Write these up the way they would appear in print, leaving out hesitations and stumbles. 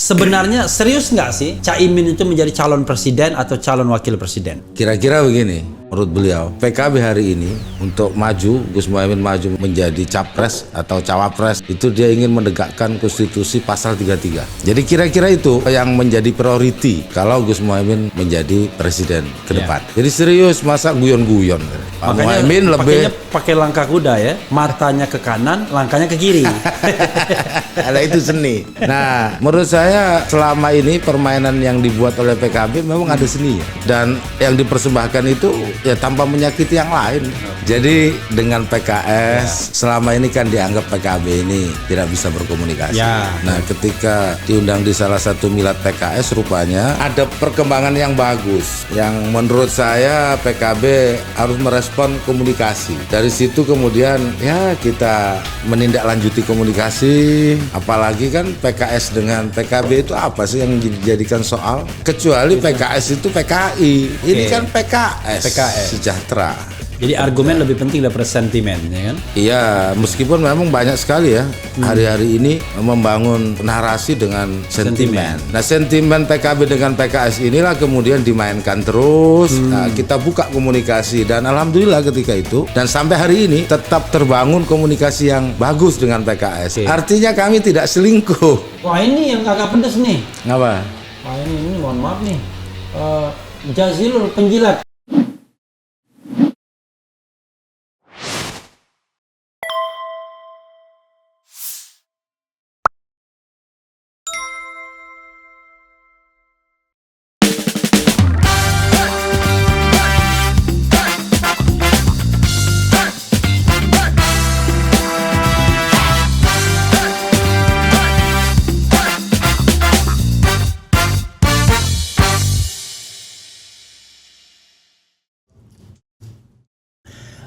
Sebenarnya serius nggak sih Caimin itu menjadi calon presiden atau calon wakil presiden? Kira-kira begini, menurut beliau, PKB hari ini untuk maju, Gus Muhaimin maju menjadi capres atau cawapres, itu dia ingin menegakkan konstitusi pasal 33. Jadi kira-kira itu yang menjadi priority kalau Gus Muhaimin menjadi presiden ke depan. Jadi serius, masa guyon-guyon. Pak Muhaimin lebih pakai langkah kuda ya, matanya ke kanan, langkahnya ke kiri. ada itu seni. Nah, menurut saya selama ini permainan yang dibuat oleh PKB memang ada seni, dan yang dipersembahkan itu ya tanpa menyakiti yang lain. Jadi dengan PKS selama ini kan dianggap PKB ini tidak bisa berkomunikasi. Nah, ketika diundang di salah satu milad PKS, rupanya ada perkembangan yang bagus, yang menurut saya PKB harus merespon komunikasi. Dari situ kemudian ya kita menindaklanjuti komunikasi. Apalagi kan PKS dengan PKB itu apa sih yang dijadikan soal? Kecuali PKS itu PKI. Ini kan PKS sejahtera. Jadi argumen lebih penting daripada sentimen, ya kan? Iya, meskipun memang banyak sekali ya hari-hari ini membangun narasi dengan sentimen. Nah, sentimen PKB dengan PKS inilah kemudian dimainkan terus. Nah, kita buka komunikasi dan alhamdulillah ketika itu dan sampai hari ini tetap terbangun komunikasi yang bagus dengan PKS. Artinya kami tidak selingkuh. Wah, ini yang agak pedes nih. Ngapa? Wah, ini mohon maaf nih. Jazilul penjilat.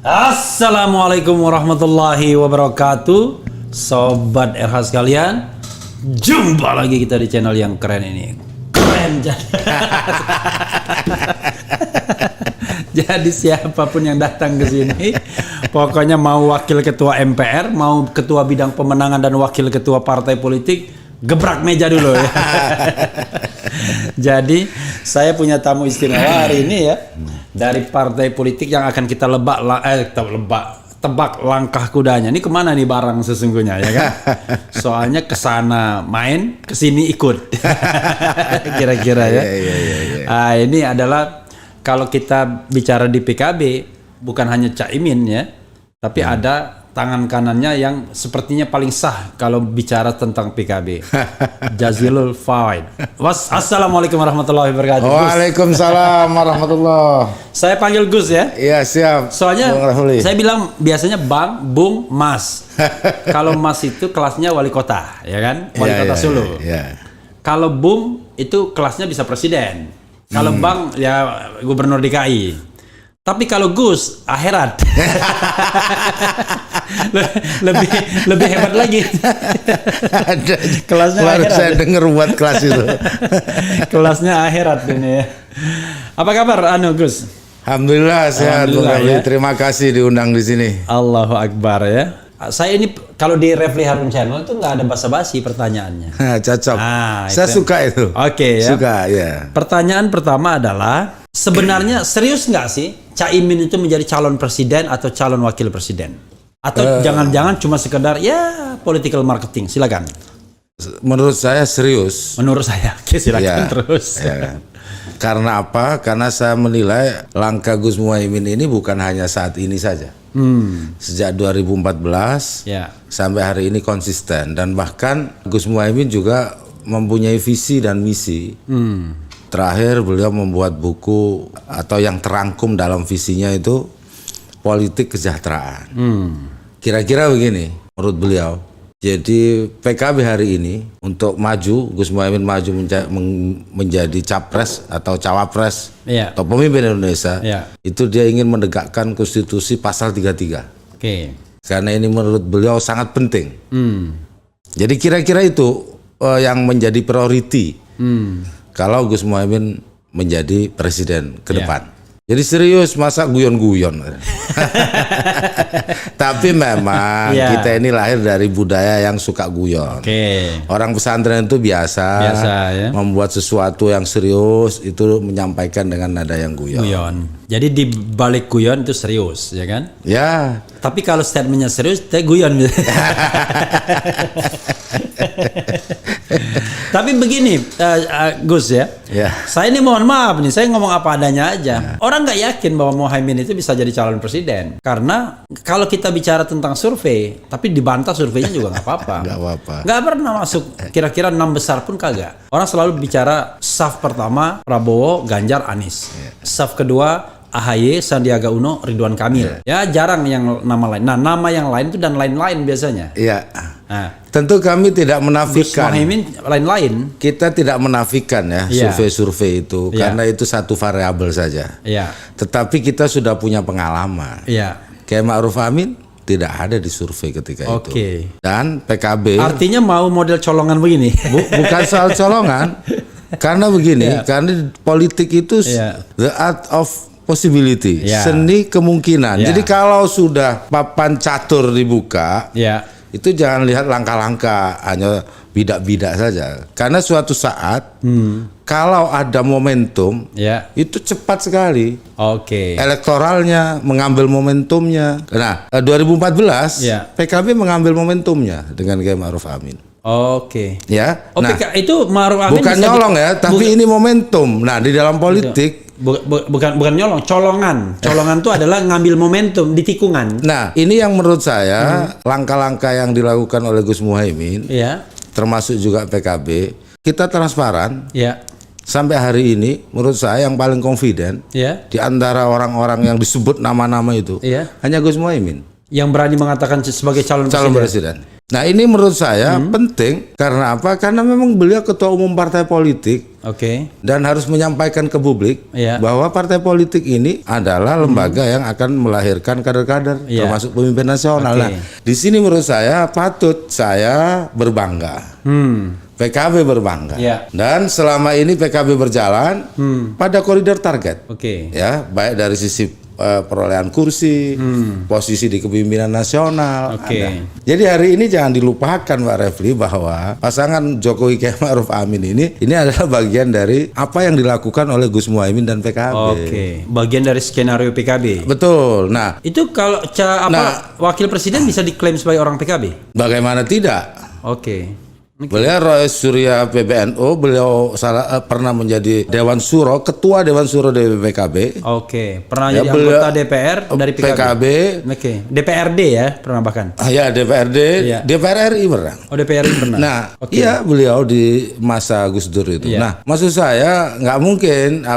Assalamualaikum warahmatullahi wabarakatuh, Sobat RH sekalian. Jumpa lagi kita di channel yang keren ini. Keren. Jadi siapapun yang datang ke sini, pokoknya mau wakil ketua MPR, mau ketua bidang pemenangan dan wakil ketua partai politik, gebrak meja dulu ya. Jadi saya punya tamu istimewa hari ini ya, dari partai politik yang akan kita tebak langkah kudanya. Ini kemana nih barang sesungguhnya ya kan? Soalnya kesana main, kesini ikut. Kira-kira ya. Ini adalah kalau kita bicara di PKB bukan hanya Caimin ya, tapi ada tangan kanannya yang sepertinya paling sah kalau bicara tentang PKB. Jazilul Fawait. Assalamualaikum warahmatullahi wabarakatuh. Waalaikumsalam warahmatullahi. Saya panggil Gus ya. Iya, siap. Soalnya saya bilang biasanya Bang, Bung, Mas. Kalau Mas itu kelasnya wali kota, ya kan? Wali kota Solo. Kalau Bung itu kelasnya bisa presiden. Kalau Bang ya gubernur DKI. Tapi kalau Gus akhirat. lebih hebat lagi. Ada kelasnya baru akhirat. Saya dengar buat kelas itu. Kelasnya akhirat ini ya. Apa kabar Gus? Alhamdulillah sehat. Ya. Terima kasih diundang di sini. Allahu Akbar ya. Saya ini kalau di Refli Harun Channel itu nggak ada basa-basi pertanyaannya. Cocok. Saya suka itu. Oke ya. Suka ya. Pertanyaan pertama adalah sebenarnya serius nggak sih Caimin itu menjadi calon presiden atau calon wakil presiden? Atau jangan-jangan cuma sekedar ya political marketing? Silakan. Menurut saya serius. Menurut saya, oke silakan terus. Ya. Karena apa? Karena saya menilai langkah Gus Muhaimin ini bukan hanya saat ini saja. Sejak 2014 sampai hari ini konsisten, dan bahkan Gus Muhaimin juga mempunyai visi dan misi. Terakhir beliau membuat buku atau yang terangkum dalam visinya itu politik kesejahteraan. Kira-kira begini menurut beliau. Jadi PKB hari ini untuk maju, Gus Muhaimin maju menjadi capres atau cawapres atau pemimpin Indonesia, itu dia ingin menegakkan konstitusi pasal 33. Karena ini menurut beliau sangat penting. Jadi kira-kira itu yang menjadi priority kalau Gus Muhaimin menjadi presiden ke depan. Jadi serius, masa guyon-guyon. Tapi memang kita ini lahir dari budaya yang suka guyon. Orang pesantren itu biasa ya? Membuat sesuatu yang serius itu menyampaikan dengan nada yang guyon. Jadi di balik guyon itu serius, ya kan? Ya. Tapi kalau statementnya serius, teh guyon. Tapi begini, Gus ya. Saya ini mohon maaf nih, saya ngomong apa adanya aja. Orang nggak yakin bahwa Muhaimin itu bisa jadi calon presiden. Karena kalau kita bicara tentang survei, tapi dibantah surveinya juga nggak apa-apa. Nggak pernah masuk kira-kira 6 besar pun kagak. Orang selalu bicara saf pertama Prabowo, Ganjar, Anies. Saf kedua AHY, Sandiaga Uno, Ridwan Kamil. Ya jarang yang nama lain. Nah nama yang lain itu dan lain-lain biasanya. Iya. Nah, tentu kami tidak menafikan. Muhaimin lain-lain. Kita tidak menafikan ya survei-survei itu karena itu satu variabel saja. Tetapi kita sudah punya pengalaman. Kayak Ma'ruf Amin tidak ada di survei ketika itu. Dan PKB. Artinya mau model colongan begini. Bukan soal colongan. Karena begini, karena politik itu the art of possibility, seni kemungkinan. Jadi kalau sudah papan catur dibuka, itu jangan lihat langkah-langkah, hanya bidak-bidak saja. Karena suatu saat, kalau ada momentum, itu cepat sekali. Elektoralnya mengambil momentumnya. Nah, 2014, PKB mengambil momentumnya dengan Kiai Ma'ruf Amin. Ya. Nah, itu Ma'ruf Amin bukan nyolong ya, tapi ini momentum. Nah, di dalam politik bukan nyolong, colongan. Colongan itu adalah ngambil momentum di tikungan. Nah, ini yang menurut saya langkah-langkah yang dilakukan oleh Gus Muhaimin, termasuk juga PKB, kita transparan. Sampai hari ini, menurut saya yang paling confident di antara orang-orang yang disebut nama-nama itu, hanya Gus Muhaimin. Yang berani mengatakan sebagai calon presiden. Nah ini menurut saya penting karena apa? Karena memang beliau ketua umum partai politik, dan harus menyampaikan ke publik bahwa partai politik ini adalah lembaga yang akan melahirkan kader-kader, termasuk pemimpin nasional. Nah, di sini menurut saya patut saya berbangga. PKB berbangga. Dan selama ini PKB berjalan pada koridor target. Ya, baik dari sisi perolehan kursi, posisi di kepemimpinan nasional. Jadi hari ini jangan dilupakan Pak Refli bahwa pasangan Jokowi Kiai Ma'ruf Amin ini adalah bagian dari apa yang dilakukan oleh Gus Muhaimin dan PKB. Bagian dari skenario PKB. Betul. Nah, itu kalau wakil presiden bisa diklaim sebagai orang PKB? Bagaimana tidak? Beliau Rois Surya PBNU, beliau pernah menjadi Dewan Suro, ketua Dewan Suro dari PKB. Pernah jadi anggota DPR dari PKB. DPRD ya, pernah bahkan. Ya, DPRD, DPR RI pernah. DPR RI pernah. Nah, iya beliau di masa Gus Dur itu. Nah, maksud saya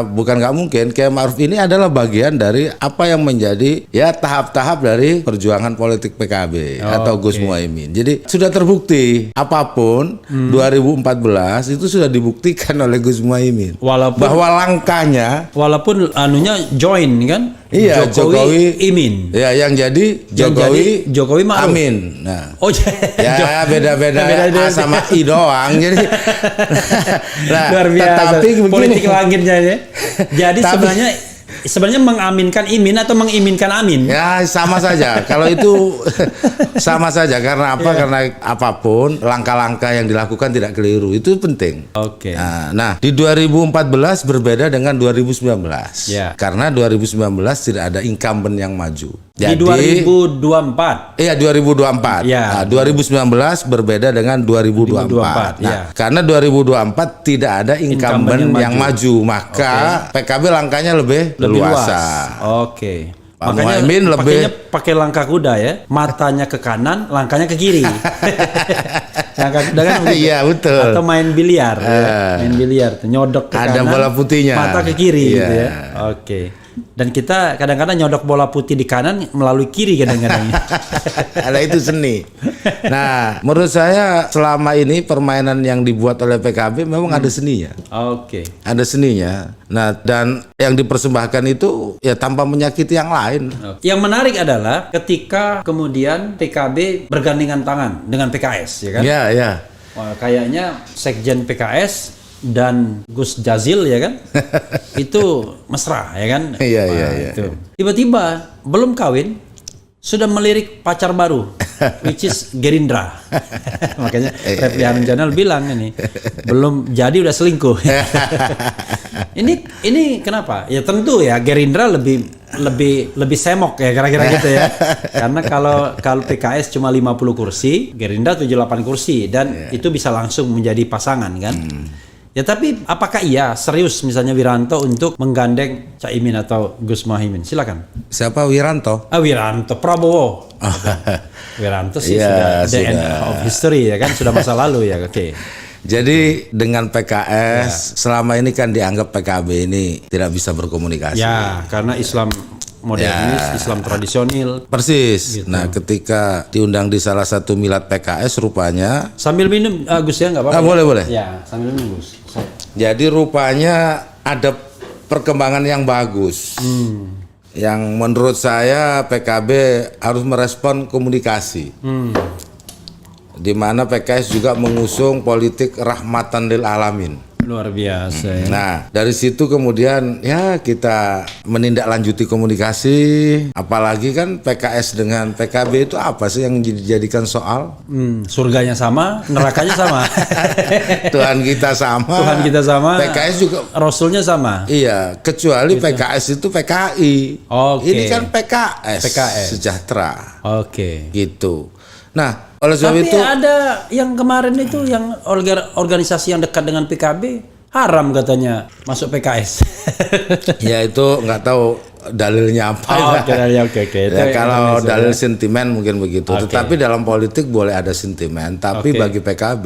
bukan nggak mungkin, Kiai Ma'ruf ini adalah bagian dari apa yang menjadi tahap-tahap dari perjuangan politik PKB atau Gus Muhaimin. Jadi sudah terbukti apapun 2014 itu sudah dibuktikan oleh Gus Muhaimin bahwa langkahnya join kan Jokowi Imin yang jadi Jokowi Ma'ruf Amin. Nah, beda-beda A sama I doang. Jadi luar biasa tetapi politik langitnya ya. Jadi sebenarnya mengaminkan Imin atau mengiminkan Amin? Ya sama saja. Kalau itu sama saja. Karena apa? Karena apapun langkah-langkah yang dilakukan tidak keliru. Itu penting. Nah, di 2014 berbeda dengan 2019. Karena 2019 tidak ada incumbent yang maju. Jadi, di 2024. Iya 2024. Nah, 2019 berbeda dengan 2024. Nah, karena 2024 tidak ada incumbent yang maju, maka PKB langkahnya lebih leluasa. Pak Muhaimin lebih pakai langkah kuda ya, matanya ke kanan, langkahnya ke kiri. Langkah kuda kan begitu. Iya betul. Atau main biliar, nyodok ke kanan, ada bola putihnya, mata ke kiri gitu ya. Dan kita kadang-kadang nyodok bola putih di kanan melalui kiri kadang-kadang. Ada itu seni. Nah, menurut saya selama ini permainan yang dibuat oleh PKB memang ada seninya. Ada seninya. Nah, dan yang dipersembahkan itu ya tanpa menyakiti yang lain. Yang menarik adalah ketika kemudian PKB bergandengan tangan dengan PKS, ya kan? Iya. Kayaknya Sekjen PKS dan Gus Jazil ya kan, itu mesra ya kan. Iya. Tiba-tiba belum kawin sudah melirik pacar baru, which is Gerindra. Makanya Refli Harun Janal bilang ini belum jadi udah selingkuh. Ini kenapa? Ya tentu ya Gerindra lebih semok ya kira-kira gitu ya. Karena kalau PKS cuma 50 kursi, Gerindra 78 kursi dan itu bisa langsung menjadi pasangan kan. Ya tapi apakah iya serius misalnya Wiranto untuk menggandeng Caimin atau Gus Muhaimin? Silakan. Siapa Wiranto? Wiranto, Prabowo. Wiranto sih sudah the end of history ya kan, sudah masa lalu ya. Oke. Jadi dengan PKS selama ini kan dianggap PKB ini tidak bisa berkomunikasi. Ya, karena Islam modernis, Islam tradisional. Persis. Gitu. Nah, ketika diundang di salah satu milad PKS rupanya sambil minum Gus ya nggak apa-apa. Boleh. Ya, sambil minum Gus. Jadi rupanya ada perkembangan yang bagus. Yang menurut saya PKB harus merespon komunikasi. Di mana PKS juga mengusung politik rahmatan lil alamin. Luar biasa ya. Nah, dari situ kemudian ya kita menindaklanjuti komunikasi, apalagi kan PKS dengan PKB itu apa sih yang dijadikan soal? Surganya sama, nerakanya sama. Tuhan kita sama. Tuhan kita sama. PKS juga Rasulnya sama. Iya, kecuali gitu. PKS itu PKI. Oke. Ini kan PKS. Sejahtera. Oke. Gitu. Nah, oleh sebab tapi itu ada yang kemarin itu yang organisasi yang dekat dengan PKB haram katanya masuk PKS. Ya itu nggak tahu dalilnya apa. Oke. Ya, kalau dalil sentimen mungkin begitu. Tetapi dalam politik boleh ada sentimen. Tapi bagi PKB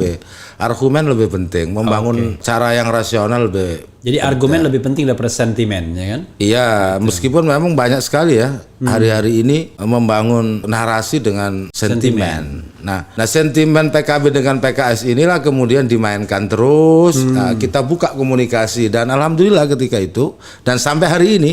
argumen lebih penting. Membangun cara yang rasional lebih. Jadi argumen lebih penting daripada sentimen, ya kan? Iya, meskipun memang banyak sekali ya hari-hari ini membangun narasi dengan sentimen. Nah, sentimen PKB dengan PKS inilah kemudian dimainkan terus. Nah, kita buka komunikasi dan alhamdulillah ketika itu dan sampai hari ini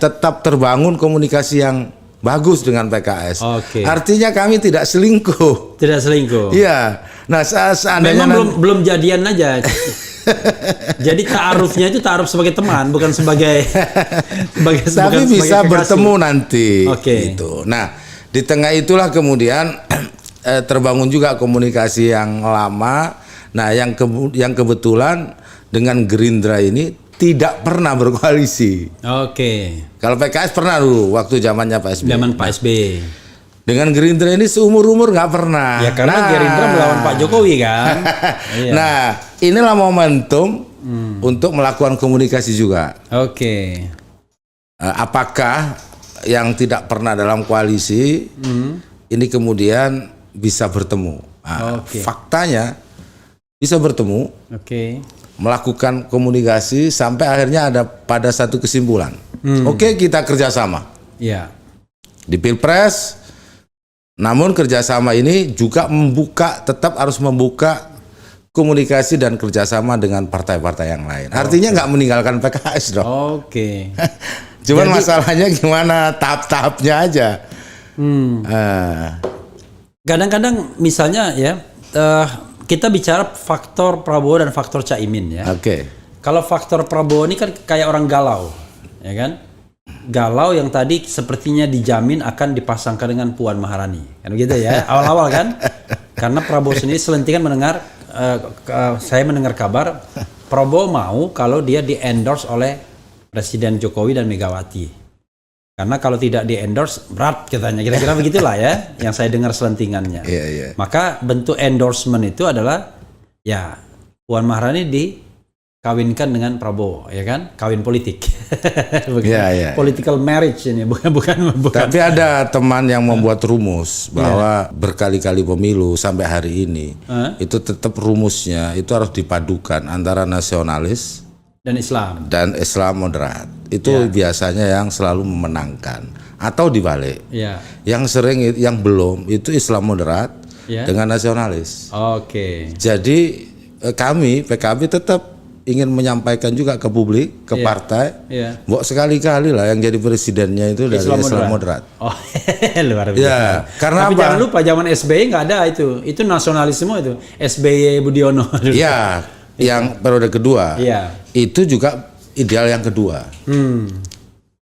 tetap terbangun komunikasi yang bagus dengan PKS. Artinya kami tidak selingkuh. Tidak selingkuh. Iya. Nah, seandainya memang belum jadian aja. Jadi ta'arufnya itu ta'aruf sebagai teman, bukan sebagai tapi bisa bertemu nanti. Gitu. Nah, di tengah itulah kemudian terbangun juga komunikasi yang lama. Nah, yang kebetulan dengan Gerindra ini tidak pernah berkoalisi. Kalau PKS pernah dulu waktu zamannya Pak SBY. Zaman Pak SBY. Dengan Gerindra ini seumur-umur nggak pernah. Ya karena Gerindra melawan Pak Jokowi kan. Nah, inilah momentum untuk melakukan komunikasi juga. Apakah yang tidak pernah dalam koalisi ini kemudian bisa bertemu? Faktanya bisa bertemu, melakukan komunikasi sampai akhirnya ada pada satu kesimpulan. Kita kerjasama. Di Pilpres. Namun kerjasama ini juga tetap harus membuka komunikasi dan kerjasama dengan partai-partai yang lain. Artinya nggak meninggalkan PKS dong. Cuman masalahnya gimana tahap-tahapnya aja. Kadang-kadang misalnya ya kita bicara faktor Prabowo dan faktor Caimin ya. Kalau faktor Prabowo ini kan kayak orang galau, ya kan? Galau yang tadi sepertinya dijamin akan dipasangkan dengan Puan Maharani, kan begitu ya awal-awal kan? Karena Prabowo sendiri selentingan mendengar, saya mendengar kabar Prabowo mau kalau dia di endorse oleh Presiden Jokowi dan Megawati, karena kalau tidak di endorse berat katanya, kira-kira begitulah ya, yang saya dengar selentingannya. Maka bentuk endorsement itu adalah ya Puan Maharani kawinkan dengan Prabowo, ya kan? Kawin politik. Political marriage ini, bukan. Tapi ada teman yang membuat rumus bahwa berkali-kali pemilu sampai hari ini itu tetap rumusnya itu harus dipadukan antara nasionalis dan Islam moderat. Itu biasanya yang selalu memenangkan atau dibalik. Yang sering yang belum itu Islam moderat dengan nasionalis. Jadi kami PKB tetap ingin menyampaikan juga ke publik, ke partai, bahwa sekali-kali lah yang jadi presidennya itu dari Islam moderat. Luar biasa. Karena tapi jangan lupa zaman SBY nggak ada itu nasionalisme itu SBY Budiono. yang periode kedua. Iya. Itu juga ideal yang kedua.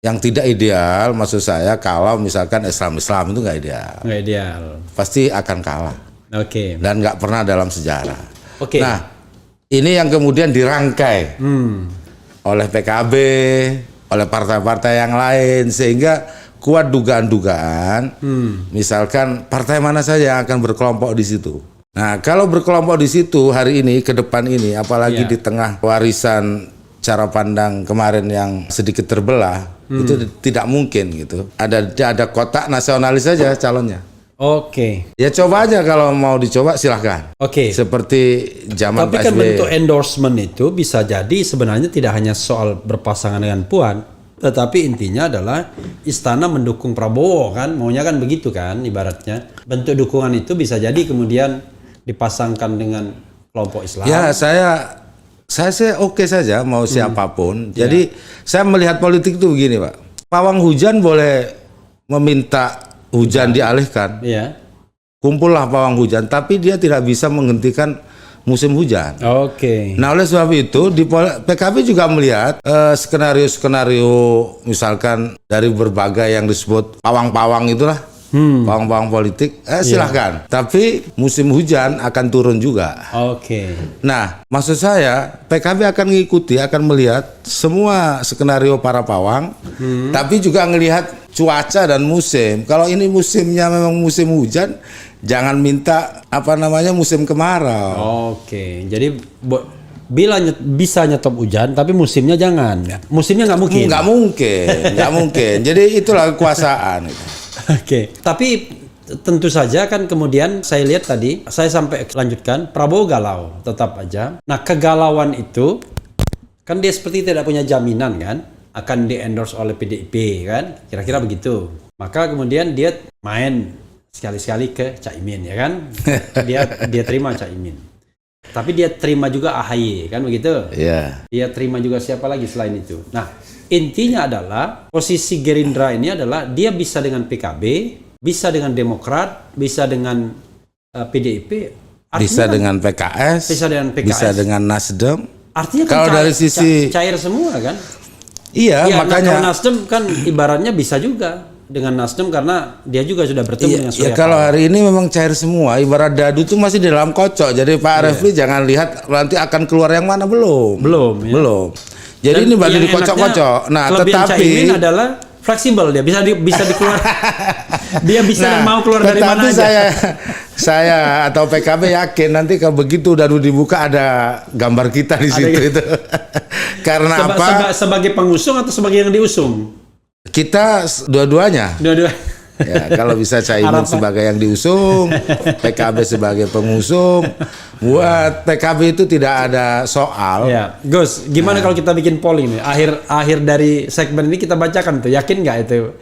Yang tidak ideal maksud saya kalau misalkan Islam itu nggak ideal. Nggak ideal. Pasti akan kalah. Oke. Dan nggak pernah dalam sejarah. Oke. Nah, ini yang kemudian dirangkai oleh PKB, oleh partai-partai yang lain sehingga kuat dugaan-dugaan. Misalkan partai mana saja yang akan berkelompok di situ. Nah, kalau berkelompok di situ hari ini ke depan ini, apalagi di tengah warisan cara pandang kemarin yang sedikit terbelah, itu tidak mungkin gitu. Ada kotak nasionalis saja calonnya. Oke. Ya coba aja kalau mau dicoba silahkan. Oke. Seperti zaman Tapi Pak kan SBY. bentuk endorsement itu bisa jadi sebenarnya tidak hanya soal berpasangan dengan Puan, tetapi intinya adalah istana mendukung Prabowo kan, maunya kan begitu kan ibaratnya. Bentuk dukungan itu bisa jadi kemudian dipasangkan dengan kelompok Islam. Ya saya oke saja mau siapapun. Jadi saya melihat politik itu begini Pak. Pawang hujan boleh meminta hujan dialihkan. Iya. Kumpullah pawang hujan, tapi dia tidak bisa menghentikan musim hujan. Oke. Nah oleh sebab itu di PKB juga melihat skenario-skenario misalkan dari berbagai yang disebut pawang-pawang itulah. Pawang-pawang politik, silahkan. Tapi musim hujan akan turun juga. Oke. Nah, maksud saya PKB akan mengikuti, akan melihat semua skenario para pawang, tapi juga melihat cuaca dan musim. Kalau ini musimnya memang musim hujan, jangan minta musim kemarau. Oke. Jadi bila bisa nyetop hujan, tapi musimnya jangan. Musimnya nggak mungkin. Nggak mungkin. Jadi itulah kekuasaan. Oke, tapi tentu saja kan kemudian saya lihat tadi, saya sampai lanjutkan, Prabowo galau, tetap aja. Nah kegalauan itu, kan dia seperti tidak punya jaminan kan, akan di-endorse oleh PDIP kan, kira-kira begitu. Maka kemudian dia main sekali-sekali ke Caimin ya kan, dia terima Caimin. Tapi dia terima juga AHY kan begitu? Iya. Dia terima juga siapa lagi selain itu. Nah, intinya adalah posisi Gerindra ini adalah dia bisa dengan PKB, bisa dengan Demokrat, bisa dengan PDIP, bisa dengan PKS, bisa dengan Nasdem. Artinya kan kalau dari sisi cair semua kan? Iya, makanya kalau Nasdem kan ibaratnya bisa juga dengan Nasdem karena dia juga sudah bertemu dengan Surya. Ya kalau hari ini memang cair semua, ibarat dadu itu masih di dalam kocok. Jadi Pak Refli jangan lihat nanti akan keluar yang mana belum. Belum. Jadi ini baru dikocok-kocok. Nah, tetapi Caimin adalah fleksibel, dia bisa dikeluar. Dia bisa dan mau keluar dari mana aja. Saya atau PKB yakin nanti kalau begitu dadu dibuka ada gambar kita di situ itu. Karena apa? Sebagai pengusung atau sebagai yang diusung? Kita dua-duanya. Ya, kalau bisa Caimin sebagai yang diusung, PKB sebagai pengusung, buat PKB itu tidak ada soal. Ya, Gus, gimana kalau kita bikin polling nih? Akhir dari segmen ini kita bacakan tuh, yakin nggak itu?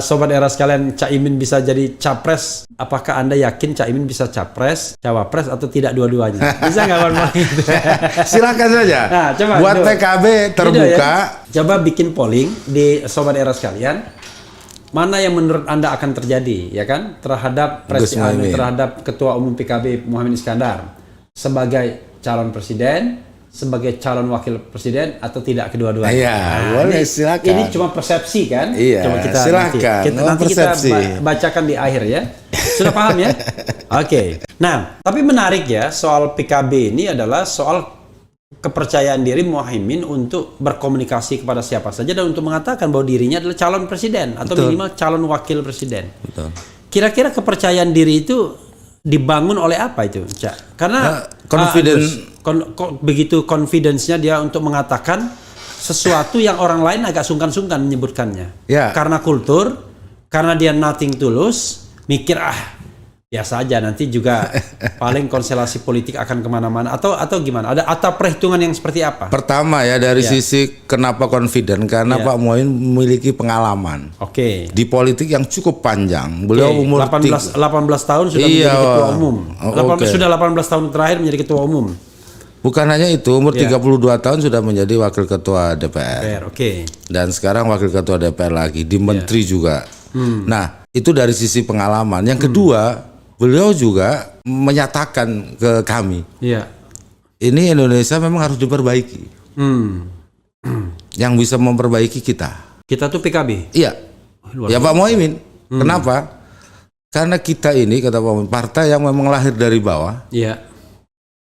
Sobat Era sekalian, Caimin bisa jadi capres? Apakah Anda yakin Caimin bisa capres, cawapres atau tidak dua-duanya? Bisa nggak Bang? Silakan saja. Nah, coba buat PKB terbuka. Ya. Coba bikin polling di Sobat Era sekalian. Mana yang menurut Anda akan terjadi, ya kan, terhadap terhadap Ketua Umum PKB Muhaimin Iskandar sebagai calon presiden, sebagai calon wakil presiden atau tidak kedua-duanya? Iya, boleh silakan. Ini cuma persepsi kan? Iya, coba kita silakan. Nanti kita bacakan di akhir ya. Sudah paham ya? Oke. Nah, tapi menarik ya soal PKB ini adalah soal kepercayaan diri Muhaimin untuk berkomunikasi kepada siapa saja dan untuk mengatakan bahwa dirinya adalah calon presiden atau minimal calon wakil presiden. Betul. Kira-kira kepercayaan diri itu dibangun oleh apa itu, Cak? Karena begitu confidence-nya dia untuk mengatakan sesuatu yang orang lain agak sungkan-sungkan menyebutkannya. Ya. Karena kultur, karena dia nothing tulus, mikir biasa aja nanti juga paling konstelasi politik akan kemana-mana atau gimana? Atau perhitungan yang seperti apa? Pertama ya dari sisi kenapa confident karena Pak Muhaimin memiliki pengalaman. Di politik yang cukup panjang. Beliau umur 18 tahun sudah menjadi ketua umum. Sudah 18 tahun terakhir menjadi ketua umum. Bukan hanya itu, umur 32 tahun sudah menjadi wakil ketua DPR. Dan sekarang wakil ketua DPR lagi di menteri juga. Nah, itu dari sisi pengalaman. Yang kedua, beliau juga menyatakan ke kami ini Indonesia memang harus diperbaiki. Yang bisa memperbaiki kita. Kita tuh PKB? Iya. Ya Pak Muhaimin. Kenapa? Karena kita ini, kata Pak Muhaimin, partai yang memang lahir dari bawah. Iya.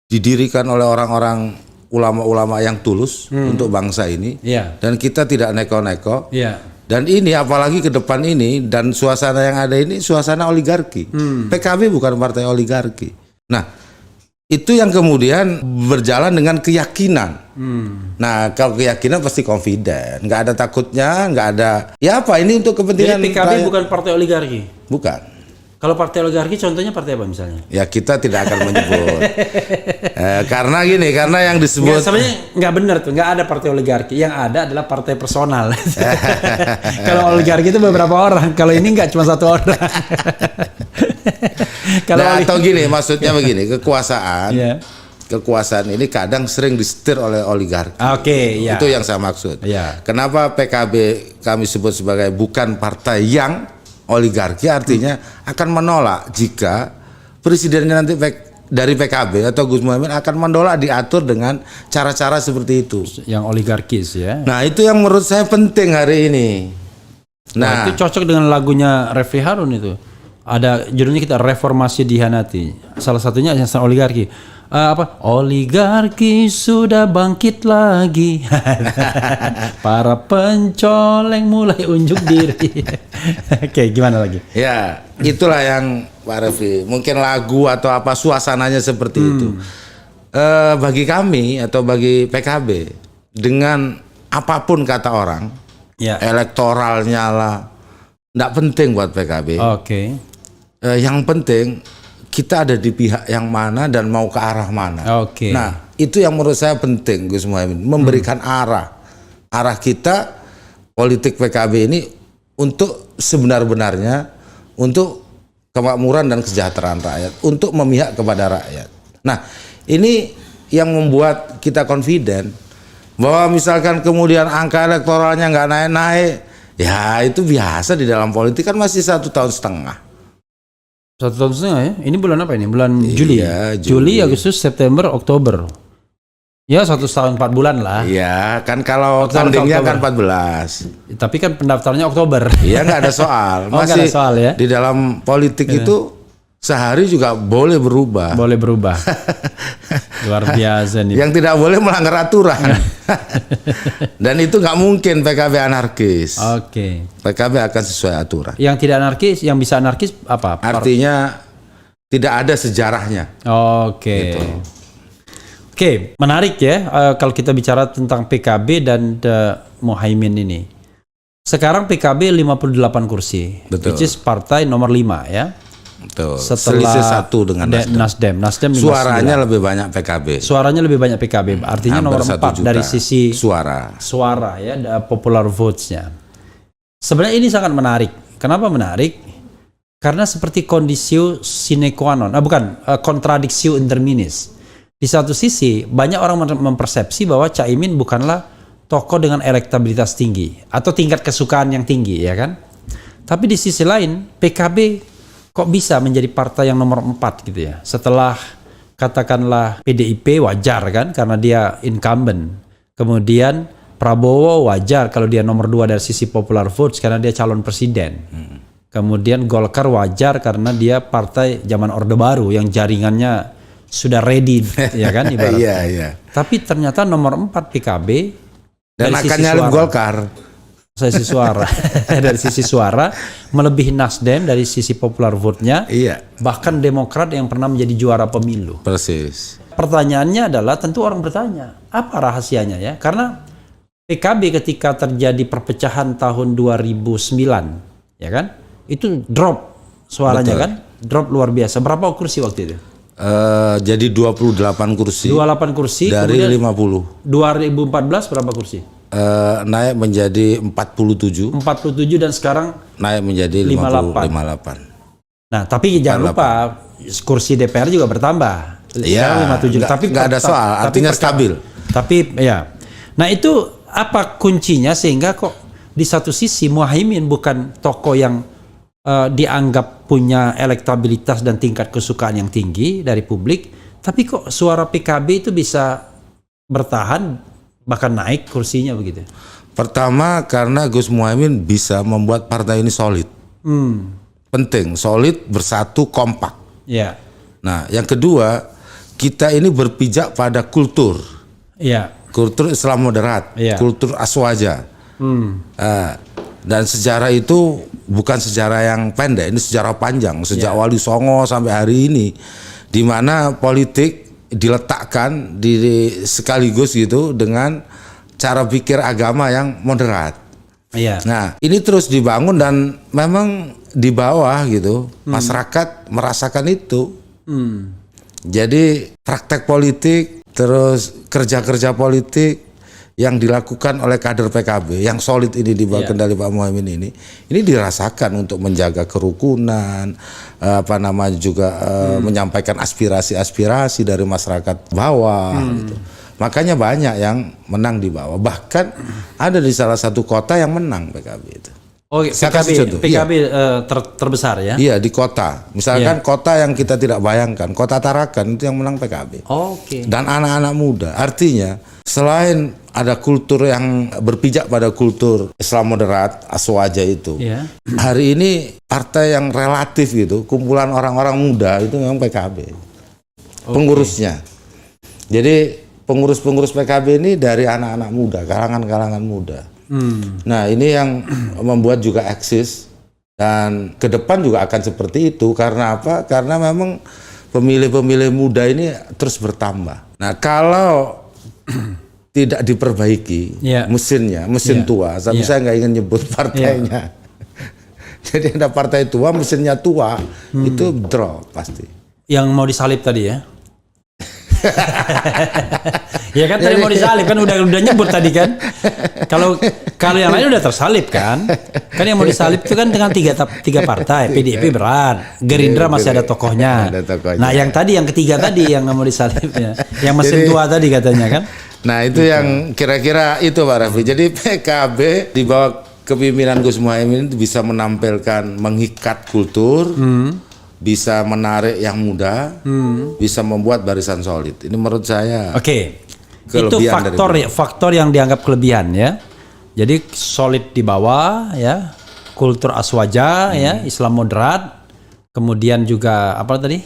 Didirikan oleh orang-orang ulama-ulama yang tulus untuk bangsa ini. Iya. Dan kita tidak neko-neko. Iya. Dan ini apalagi ke depan ini dan suasana yang ada ini suasana oligarki. PKB bukan partai oligarki. Nah, itu yang kemudian berjalan dengan keyakinan. Nah, kalau keyakinan pasti confident, nggak ada takutnya, nggak ada. Ya apa ini untuk kepentingan? Jadi PKB bukan partai oligarki. Bukan. Kalau partai oligarki contohnya partai apa misalnya? Ya kita tidak akan menyebut. Karena gini, karena yang disebut. Sebenarnya nggak benar tuh, nggak ada partai oligarki. Yang ada adalah partai personal. Kalau oligarki itu beberapa orang, kalau ini nggak cuma satu orang. Kalau atau gini, maksudnya begini, kekuasaan ini kadang sering disetir oleh oligarki. Ya. Itu yang saya maksud. Ya. Kenapa PKB kami sebut sebagai bukan partai yang oligarki, artinya akan menolak jika presidennya nanti dari PKB atau Gus Muhaimin akan menolak diatur dengan cara-cara seperti itu. Yang oligarkis ya. Nah, itu yang menurut saya penting hari ini. Nah, itu cocok dengan lagunya Refli Harun itu. Ada judulnya kita Reformasi Dihianati. Salah satunya yang oligarki. Oligarki sudah bangkit lagi. Para pencoleng mulai unjuk diri. Oke, gimana lagi? Ya, itulah yang Pak Refli. Mungkin lagu atau apa suasananya seperti itu. Bagi kami atau bagi PKB, dengan apapun kata orang, elektoralnya lah, nggak penting buat PKB. Oke. Yang penting kita ada di pihak yang mana dan mau ke arah mana. Oke. Nah, itu yang menurut saya penting, Gus Muhaimin, memberikan arah kita politik PKB ini untuk sebenar-benarnya untuk kemakmuran dan kesejahteraan rakyat, untuk memihak kepada rakyat. Nah, ini yang membuat kita confident bahwa misalkan kemudian angka elektoralnya nggak naik-naik, ya itu biasa di dalam politik, kan masih 1,5 tahun. 1,5 tahun ya? Ini bulan apa ini? Bulan Juli. Iya, Juli, Agustus, September, Oktober. Ya 1 tahun 4 bulan lah. Iya, kan kalau tandingnya kan 14. Tapi kan pendaftarnya Oktober. Iya, nggak ada soal. Masih nggak ada soal ya. Di dalam politik itu sehari juga boleh berubah. Boleh berubah. Luar biasa nih. Yang tidak boleh melanggar aturan. Dan itu nggak mungkin PKB anarkis. Oke. PKB akan sesuai aturan. Yang tidak anarkis, yang bisa anarkis apa? Artinya tidak ada sejarahnya. Oke. Gitu. Oke, menarik ya kalau kita bicara tentang PKB dan Muhaimin ini. Sekarang PKB 58 kursi. Betul. Which is partai nomor 5 ya. Betul. Setelah selisih 1 dengan Nasdem 59. Suaranya lebih banyak PKB. Suaranya lebih banyak PKB. Artinya nomor 4 dari sisi suara ya, popular votes-nya. Sebenarnya ini sangat menarik. Kenapa menarik? Karena seperti kondisio sine qua non. Kontradiksi interminis. Di satu sisi banyak orang mempersepsi bahwa Caimin bukanlah tokoh dengan elektabilitas tinggi atau tingkat kesukaan yang tinggi, ya kan? Tapi di sisi lain PKB kok bisa menjadi partai yang nomor 4 gitu ya. Setelah katakanlah PDIP wajar kan karena dia incumbent. Kemudian Prabowo wajar kalau dia nomor 2 dari sisi popular votes karena dia calon presiden. Kemudian Golkar wajar karena dia partai zaman Orde Baru yang jaringannya sudah ready ya kan ibaratnya. Iya. Tapi ternyata nomor 4 PKB dan akan nyalip Golkar. Sisi suara dari sisi suara melebihi Nasdem dari sisi popular vote-nya. Iya. Bahkan Demokrat yang pernah menjadi juara pemilu. Persis. Pertanyaannya adalah tentu orang bertanya, apa rahasianya ya? Karena PKB ketika terjadi perpecahan tahun 2009, ya kan? Itu drop suaranya. Betul. Kan? Drop luar biasa. Berapa kursi waktu itu? Jadi 28 kursi. 28 kursi dari 50. 2014 berapa kursi? Naik menjadi 47 dan sekarang naik menjadi 58. Nah, tapi jangan lupa kursi DPR juga bertambah. Iya, 57. Tapi nggak ada soal, artinya stabil. Tapi ya. Nah, itu apa kuncinya sehingga kok di satu sisi Muhaimin bukan tokoh yang dianggap punya elektabilitas dan tingkat kesukaan yang tinggi dari publik, Tapi kok suara PKB itu bisa bertahan bahkan naik kursinya begitu? Pertama karena Gus Muhaimin bisa membuat partai ini solid. Penting, solid, bersatu, kompak. Ya. Nah, yang kedua, kita ini berpijak pada kultur. Ya. Kultur Islam moderat, kultur aswaja. Dan sejarah itu bukan sejarah yang pendek, ini sejarah panjang, sejak Wali Songo sampai hari ini, di mana politik diletakkan sekaligus gitu dengan cara pikir agama yang moderat. Nah, ini terus dibangun dan memang di bawah gitu masyarakat merasakan itu. Jadi praktek politik terus kerja-kerja politik yang dilakukan oleh kader PKB yang solid ini di bawah kendali Pak Muhaimin ini dirasakan untuk menjaga kerukunan, juga menyampaikan aspirasi-aspirasi dari masyarakat bawah. Gitu. Makanya banyak yang menang di bawah. Bahkan ada di salah satu kota yang menang PKB itu. Oh, PKB terbesar ya? Iya, di kota. Misalkan kota yang kita tidak bayangkan, kota Tarakan itu yang menang PKB. Dan anak-anak muda. Artinya selain ada kultur yang berpijak pada kultur Islam moderat, aswaja itu. Hari ini partai yang relatif gitu, kumpulan orang-orang muda itu memang PKB. Pengurusnya. Jadi pengurus-pengurus PKB ini dari anak-anak muda, kalangan-kalangan muda. Nah, ini yang membuat juga eksis dan ke depan juga akan seperti itu. Karena apa? Karena memang pemilih-pemilih muda ini terus bertambah. Nah, kalau tidak diperbaiki mesin tua, tapi saya nggak ingin nyebut partainya. Jadi ada partai tua, mesinnya tua, itu drop pasti. Yang mau disalib tadi ya? Ya kan tadi mau disalib kan udah nyebut tadi kan. Kalau yang lain udah tersalib kan. Kan yang mau disalib itu kan dengan tiga partai. PDIP berat, Gerindra masih ada tokohnya. Nah, yang tadi yang ketiga tadi yang mau disalibnya, yang mesin tua tadi katanya kan. Nah, itu yang kira-kira itu Pak Raffi. Jadi PKB di bawah kepemimpinan Gus Muhaimin itu bisa menampilkan, mengikat kultur, bisa menarik yang muda, bisa membuat barisan solid. Ini menurut saya. Itu faktor yang dianggap kelebihan ya. Jadi solid di bawah ya, kultur aswaja ya, Islam moderat, kemudian juga apa tadi?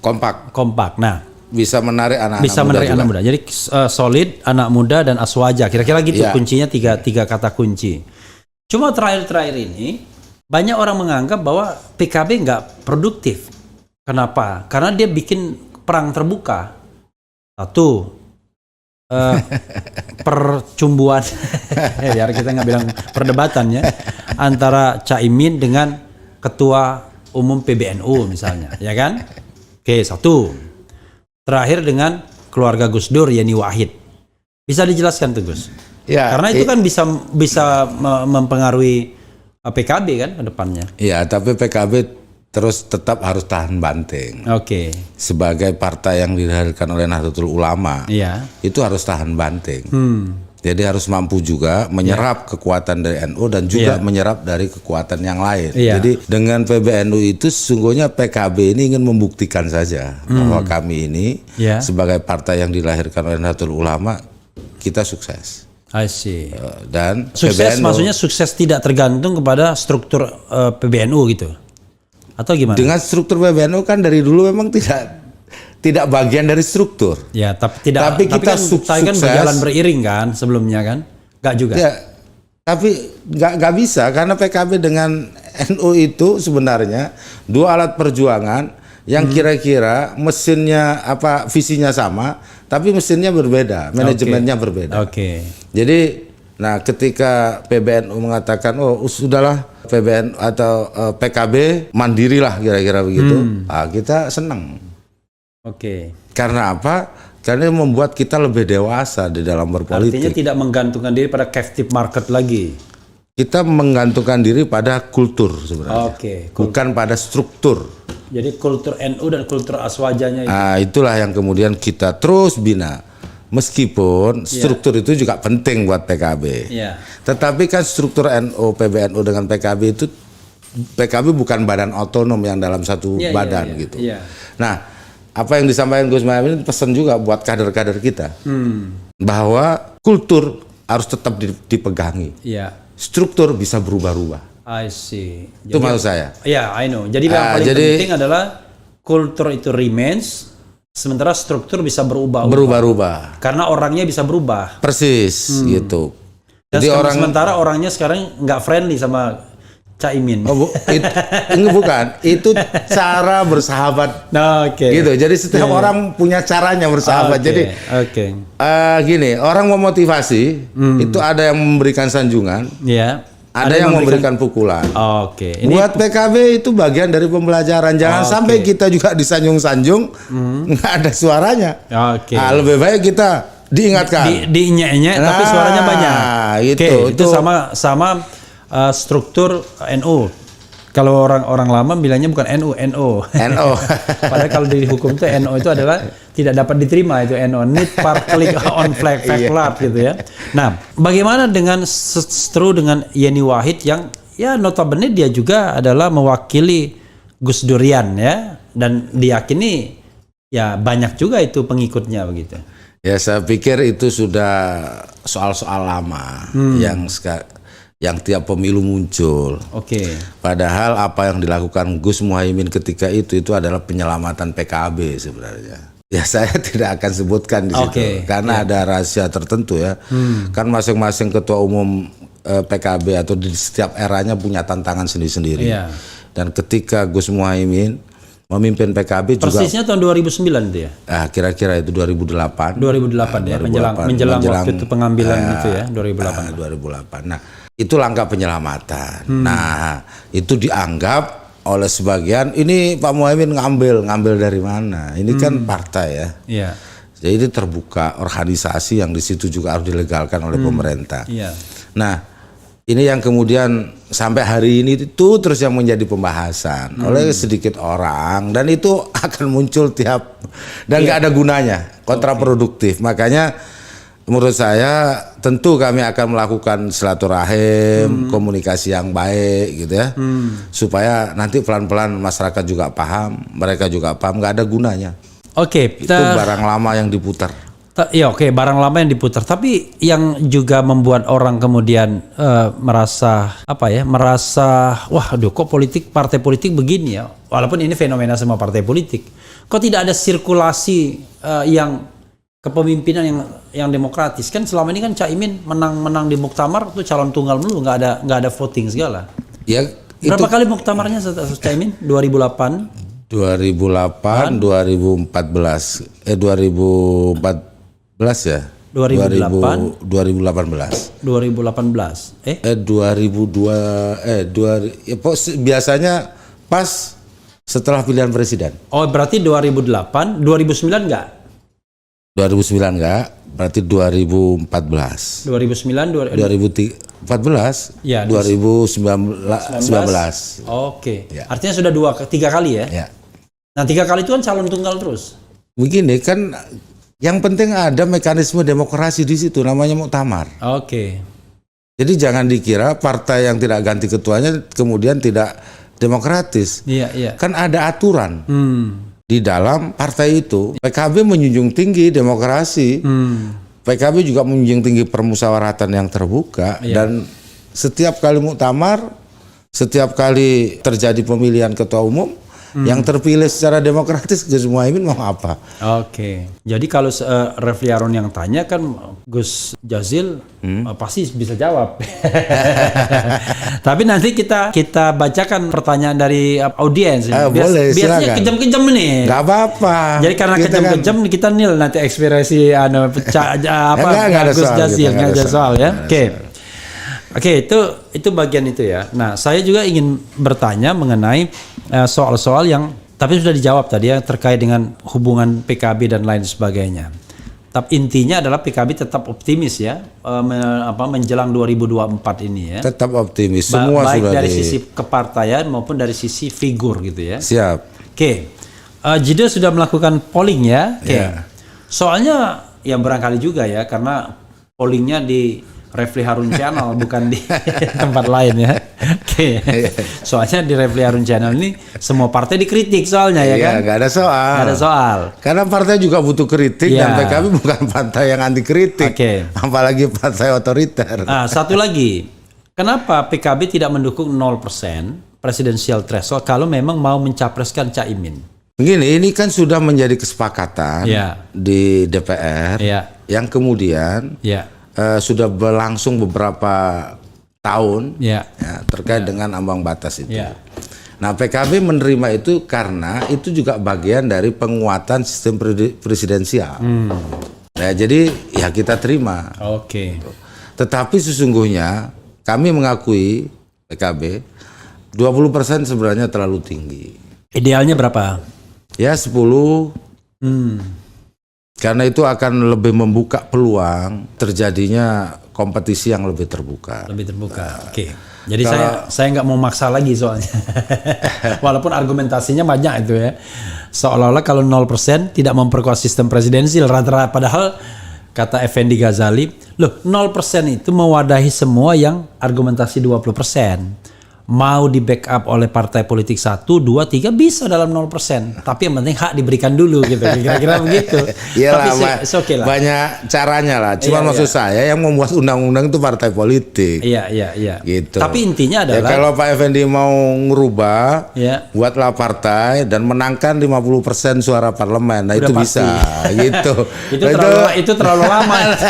Kompak. Nah, bisa menarik anak-anak muda. Jadi solid, anak muda dan aswaja. Kira-kira gitu kuncinya tiga kata kunci. Cuma terakhir ini banyak orang menganggap bahwa PKB nggak produktif. Kenapa? Karena dia bikin perang terbuka. Satu, percumbuan, biar kita nggak bilang perdebatan ya, antara Caimin dengan Ketua Umum PBNU misalnya, ya kan? Satu. Terakhir dengan keluarga Gus Dur, Yeni Wahid. Bisa dijelaskan tuh Gus? Karena itu kan bisa mempengaruhi PKB kan ke depannya. Iya, tapi PKB terus tetap harus tahan banting. Sebagai partai yang dilahirkan oleh Nahdlatul Ulama, itu harus tahan banting. Jadi harus mampu juga menyerap kekuatan dari NU dan juga menyerap dari kekuatan yang lain. Jadi dengan PBNU itu sesungguhnya PKB ini ingin membuktikan saja bahwa kami ini sebagai partai yang dilahirkan oleh Nahdlatul Ulama, kita sukses. I see. Dan sukses PBNU, maksudnya sukses tidak tergantung kepada struktur PBNU gitu, atau gimana? Dengan struktur PBNU kan dari dulu memang tidak bagian dari struktur. Ya, tapi kita kan sukses berjalan beriring kan sebelumnya kan? Enggak juga. Ya, tapi nggak bisa karena PKB dengan NU itu sebenarnya dua alat perjuangan yang kira-kira mesinnya visinya sama, tapi mesinnya berbeda, manajemennya berbeda. Jadi, nah ketika PBNU mengatakan, sudahlah PBNU atau PKB mandirilah kira-kira begitu, kita senang. Karena apa? Karena membuat kita lebih dewasa di dalam berpolitik. Artinya tidak menggantungkan diri pada captive market lagi. Kita menggantungkan diri pada kultur sebenarnya, bukan pada struktur. Jadi kultur NU dan kultur aswajanya itu. Itulah yang kemudian kita terus bina. Meskipun struktur itu juga penting buat PKB. Tetapi kan struktur NU, PBNU dengan PKB itu, PKB bukan badan otonom yang dalam satu badan gitu. Nah, apa yang disampaikan Gus Muhaimin pesan juga buat kader-kader kita bahwa kultur harus tetap dipegangi. Iya. Struktur bisa berubah-ubah. I see. Itu maksud saya. Iya, I know. Jadi yang paling penting adalah kultur itu remains, sementara struktur bisa berubah-ubah. Karena orangnya bisa berubah. Persis gitu. Dan jadi sementara orangnya sekarang nggak friendly sama Caimin. Bukan. Itu cara bersahabat. Gitu. Jadi setiap orang punya caranya bersahabat. Jadi gini, orang memotivasi itu ada yang memberikan sanjungan. Ada yang memberikan pukulan. Buat PKB itu bagian dari pembelajaran. Jangan sampai kita juga disanjung-sanjung, nggak ada suaranya. Lebih baik kita diingatkan. Diinyek-inyek, tapi suaranya banyak. Itu sama struktur NU. Kalau orang lama bilangnya bukan NU. Padahal kalau di hukum itu NU itu adalah tidak dapat diterima, itu NU, need partly on flag gitu ya. Nah, bagaimana dengan dengan Yeni Wahid yang ya notabene dia juga adalah mewakili Gus Durian ya, dan diyakini ya banyak juga itu pengikutnya begitu. Ya saya pikir itu sudah soal-soal lama yang tiap pemilu muncul. Padahal apa yang dilakukan Gus Muhaimin ketika itu adalah penyelamatan PKB sebenarnya. Ya saya tidak akan sebutkan di situ karena ada rahasia tertentu ya. Kan masing-masing ketua umum PKB atau di setiap eranya punya tantangan sendiri-sendiri. Dan ketika Gus Muhaimin memimpin PKB juga. Persisnya tahun 2009 itu ya? Kira-kira itu 2008. 2008 ya, menjelang waktu itu pengambilan itu ya, 2008. 2008. Nah, itu langkah penyelamatan. Nah, itu dianggap oleh sebagian, ini Pak Muhaimin ngambil dari mana? Ini kan partai ya. Jadi itu terbuka organisasi yang di situ juga harus dilegalkan oleh pemerintah. Nah, ini yang kemudian sampai hari ini itu terus yang menjadi pembahasan oleh sedikit orang, dan itu akan muncul tiap dan nggak ada gunanya, kontraproduktif. Makanya menurut saya tentu kami akan melakukan silaturahim, komunikasi yang baik gitu ya, supaya nanti pelan-pelan masyarakat juga paham, mereka juga paham, nggak ada gunanya. Itu barang lama yang diputar. Barang lama yang diputar. Tapi yang juga membuat orang kemudian merasa kok partai politik begini ya. Walaupun ini fenomena semua partai politik. Kok tidak ada sirkulasi yang kepemimpinan yang demokratis? Kan selama ini kan Caimin menang di muktamar tuh calon tunggal melulu, nggak ada voting segala. Berapa kali muktamarnya Caimin? 2008 2014 ya. 2018. Biasanya pas setelah pilihan presiden. Berarti 2008, 2009 enggak? 2009 enggak, berarti 2014. 2014. Ya, 2019. Artinya sudah 3 kali ya? Nah, 3 kali itu kan calon tunggal terus. Begini kan, yang penting ada mekanisme demokrasi di situ, namanya muktamar. Jadi jangan dikira partai yang tidak ganti ketuanya kemudian tidak demokratis. Kan ada aturan di dalam partai itu. PKB menjunjung tinggi demokrasi. PKB juga menjunjung tinggi permusyawaratan yang terbuka. Dan setiap kali muktamar, setiap kali terjadi pemilihan ketua umum, yang terpilih secara demokratis Gus Muhaimin mau apa? Jadi kalau Refli Harun yang tanya kan Gus Jazil pasti bisa jawab. Tapi nanti kita bacakan pertanyaan dari audiens. Boleh, biasanya kejam-kejam nih. Gak apa-apa. Jadi karena kejam-kejam kita nil nanti ekspresi Gus Jazil, nggak ada soal ya. Itu bagian itu ya. Nah, saya juga ingin bertanya mengenai soal-soal yang tapi sudah dijawab tadi ya, terkait dengan hubungan PKB dan lain sebagainya. Tapi intinya adalah PKB tetap optimis ya, menjelang 2024 ini ya. Tetap optimis. Semua baik sudah dari sisi kepartaian maupun dari sisi figur gitu ya. Siap. Jida sudah melakukan polling ya. Soalnya ya barangkali juga ya, karena pollingnya di Refli Harun Channel, bukan di tempat lain ya. Oke. Soalnya di Refli Harun Channel ini semua partai dikritik soalnya ya kan? Nggak ada soal. Nggak ada soal. Karena partai juga butuh kritik dan PKB bukan partai yang anti kritik. Apalagi partai otoriter. Satu lagi, kenapa PKB tidak mendukung 0% presidensial threshold kalau memang mau mencapreskan Caimin? Begini, ini kan sudah menjadi kesepakatan di DPR yang kemudian sudah berlangsung beberapa tahun terkait dengan ambang batas itu. Nah, PKB menerima itu karena itu juga bagian dari penguatan sistem presidensial. Nah, jadi ya kita terima. Tetapi sesungguhnya kami mengakui PKB 20% sebenarnya terlalu tinggi. Idealnya berapa? Ya 10. Karena itu akan lebih membuka peluang terjadinya kompetisi yang lebih terbuka. Jadi saya nggak mau maksa lagi soalnya. Walaupun argumentasinya banyak itu ya. Seolah-olah kalau 0% tidak memperkuat sistem presidensial rata-rata, padahal kata Effendi Ghazali, loh 0% itu mewadahi semua yang argumentasi 20%. Mau di backup oleh partai politik 1, 2, 3 bisa dalam 0%. Tapi yang penting hak diberikan dulu gitu. Kira-kira begitu. Iyalah, tapi lah. Banyak caranya lah. Cuma maksud saya yang membuat undang-undang itu partai politik. Iya. Gitu. Tapi intinya adalah kalau Pak Effendi mau ngerubah, buatlah partai dan menangkan 50% suara parlemen. Nah udah itu pasti. Bisa gitu. itu terlalu lama.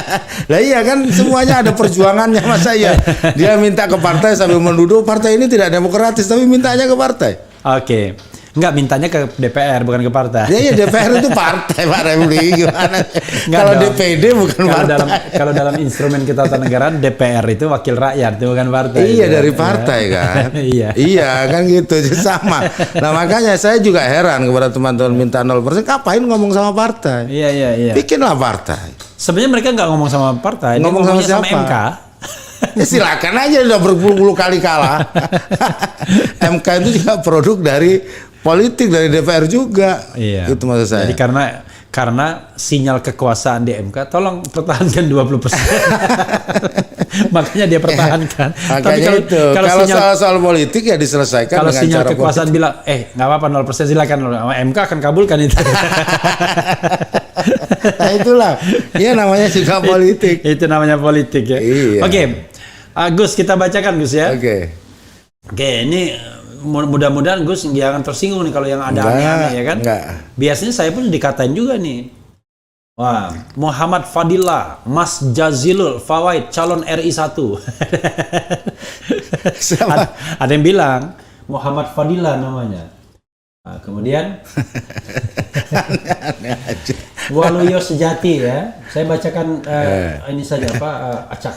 Lah iya kan semuanya ada perjuangannya, masa ya. Dia minta ke partai sambil menuduh partai ini tidak demokratis, tapi mintanya ke partai. Enggak, mintanya ke DPR bukan ke partai. Iya, DPR itu partai, Pak Refli. Gimana? Kalau DPD bukan partai. Kalau dalam instrumen ketatanegaraan DPR itu wakil rakyat, itu bukan partai. Iya, dari partai kan. Iya, kan gitu sama. Nah, makanya saya juga heran kepada teman-teman minta 0%, ngapain ngomong sama partai? Iya. Bikinlah partai. Sebenarnya mereka nggak ngomong sama partai, ngomong sama MK. Ya silakan aja, udah berpuluh-puluh kali kalah. MK itu juga produk dari politik, dari DPR juga. Itu maksud saya. Jadi karena sinyal kekuasaan di MK, tolong pertahankan 20%. Makanya dia pertahankan. Tapi kalau soal politik ya diselesaikan kalau dengan sinyal cara kekuasaan politik. bilang nggak apa-apa 0% silakan, MK akan kabulkan itu. Nah itulah, ya namanya juga politik. Itu namanya politik ya. Iya. Gus, kita bacakan Gus ya. Oke, ini mudah-mudahan Gus jangan tersinggung nih kalau yang ada aneh-aneh ya kan. Biasanya saya pun dikatain juga nih. Wah, Muhammad Fadillah, Mas Jazilul Fawaid, calon RI 1. Ada yang bilang Muhammad Fadillah namanya. Kemudian Waluyo Sejati ya. Saya bacakan ini saja acak.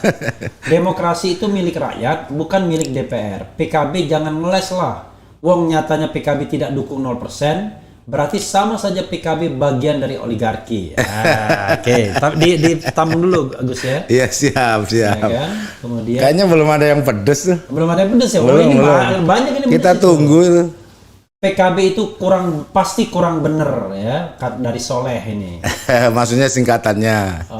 Demokrasi itu milik rakyat, bukan milik DPR. PKB jangan ngeles lah. Wong nyatanya PKB tidak dukung 0%, berarti sama saja PKB bagian dari oligarki. Ditampung dulu Agus ya. Iya, siap. Ya kan? Kemudian kayaknya belum ada yang pedes tuh. Belum ada yang pedes ya. Belum. Banyak ini. Kita tunggu itu. PKB itu pasti kurang bener ya dari Soleh ini. Maksudnya singkatannya.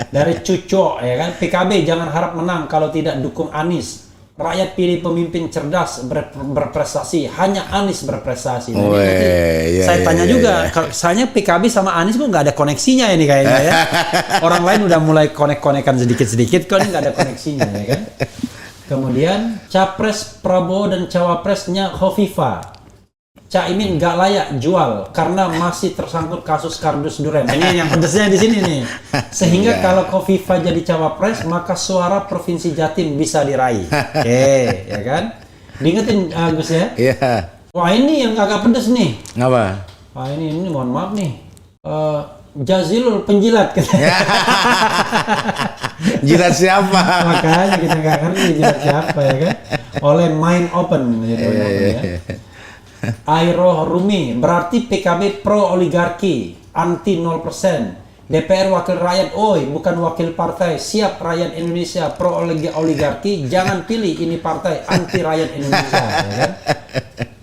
Dari Cuco ya kan, PKB jangan harap menang kalau tidak dukung Anies. Rakyat pilih pemimpin cerdas berprestasi, hanya Anies berprestasi. Saya tanya juga, soalnya PKB sama Anies kok nggak ada koneksinya ini kayaknya ya. Orang lain udah mulai konek-konekan sedikit-sedikit, kok ini nggak ada koneksinya ya kan. Kemudian Capres Prabowo dan Cawapresnya Khofifah. Caimin nggak layak jual karena masih tersangkut kasus kardus Duren. Ini yang pedesnya di sini nih. Sehingga kalau Khofifah jadi cawapres, maka suara Provinsi Jatim bisa diraih. Ya kan? Diingetin Agus ya? Iya. Wah ini yang agak pedes nih. Apa? Wah ini mohon maaf nih. Jazilul penjilat Jilat siapa? Makanya kita nggak ngerti jilat siapa ya kan? Oleh Mind Open gitu ya. Airo Rumi berarti PKB pro oligarki, anti 0%. DPR wakil rakyat, bukan wakil partai. Siap rakyat Indonesia pro oligarki, jangan pilih ini partai anti rakyat Indonesia ya kan?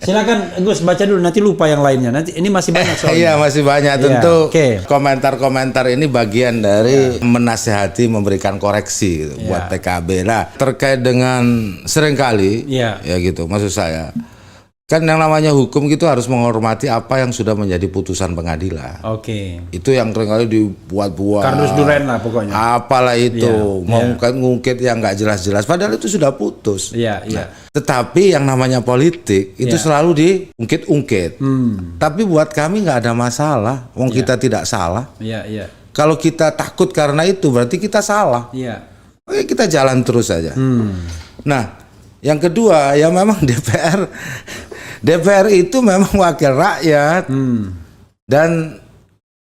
Silakan Gus baca dulu, nanti lupa yang lainnya. Nanti ini masih banyak soalnya. Iya, masih banyak tentu. Okay. Komentar-komentar ini bagian dari menasihati, memberikan koreksi gitu, buat PKB. Nah, terkait dengan seringkali ya gitu, maksud saya kan yang namanya hukum gitu harus menghormati apa yang sudah menjadi putusan pengadilan. Oke. Itu yang seringkali dibuat-buat. Kardus duren lah pokoknya. Apalah itu, ngungkit yang nggak jelas-jelas. Padahal itu sudah putus. Iya. Nah, tetapi yang namanya politik itu selalu diungkit-ungkit. Tapi buat kami nggak ada masalah. Wong kita tidak salah. Iya. Kalau kita takut karena itu berarti kita salah. Iya. Oke, kita jalan terus saja. Nah, yang kedua ya memang DPR itu memang wakil rakyat. Dan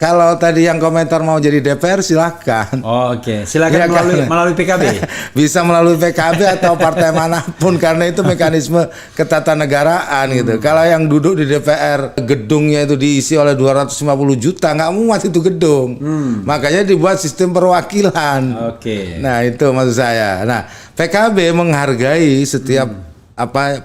kalau tadi yang komentar mau jadi DPR silahkan. Oke. Silakan melalui PKB. Bisa melalui PKB atau partai manapun karena itu mekanisme ketatanegaraan gitu. Kalau yang duduk di DPR gedungnya itu diisi oleh 250 juta nggak muat itu gedung. Makanya dibuat sistem perwakilan. Oke. Nah, itu maksud saya. Nah, PKB menghargai setiap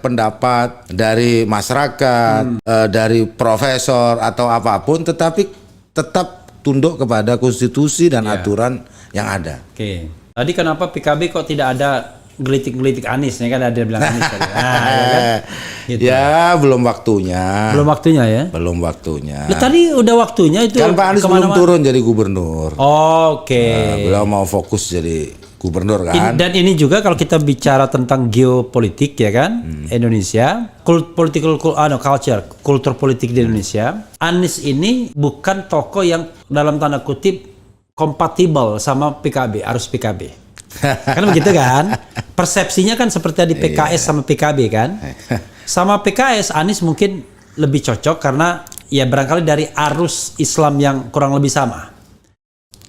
pendapat dari masyarakat, dari profesor atau apapun, tetapi tetap tunduk kepada konstitusi dan aturan yang ada. Oke. Tadi kenapa PKB kok tidak ada gelitik-gelitik Anies? Ya kan ada bilang Anies tadi. Ya, kan? Gitu. Ya belum waktunya. Belum waktunya ya? Belum waktunya. Tadi udah waktunya itu. Kan Pak Anies belum turun jadi gubernur. Oke. Beliau mau fokus jadi gubernur kan. Dan ini juga kalau kita bicara tentang geopolitik ya kan, Indonesia, kultur politik di Indonesia, Anies ini bukan tokoh yang dalam tanda kutip kompatibel sama PKB, harus PKB. Kan begitu kan? Persepsinya kan seperti di PKS sama PKB kan? Sama PKS Anies mungkin lebih cocok karena ya barangkali dari arus Islam yang kurang lebih sama.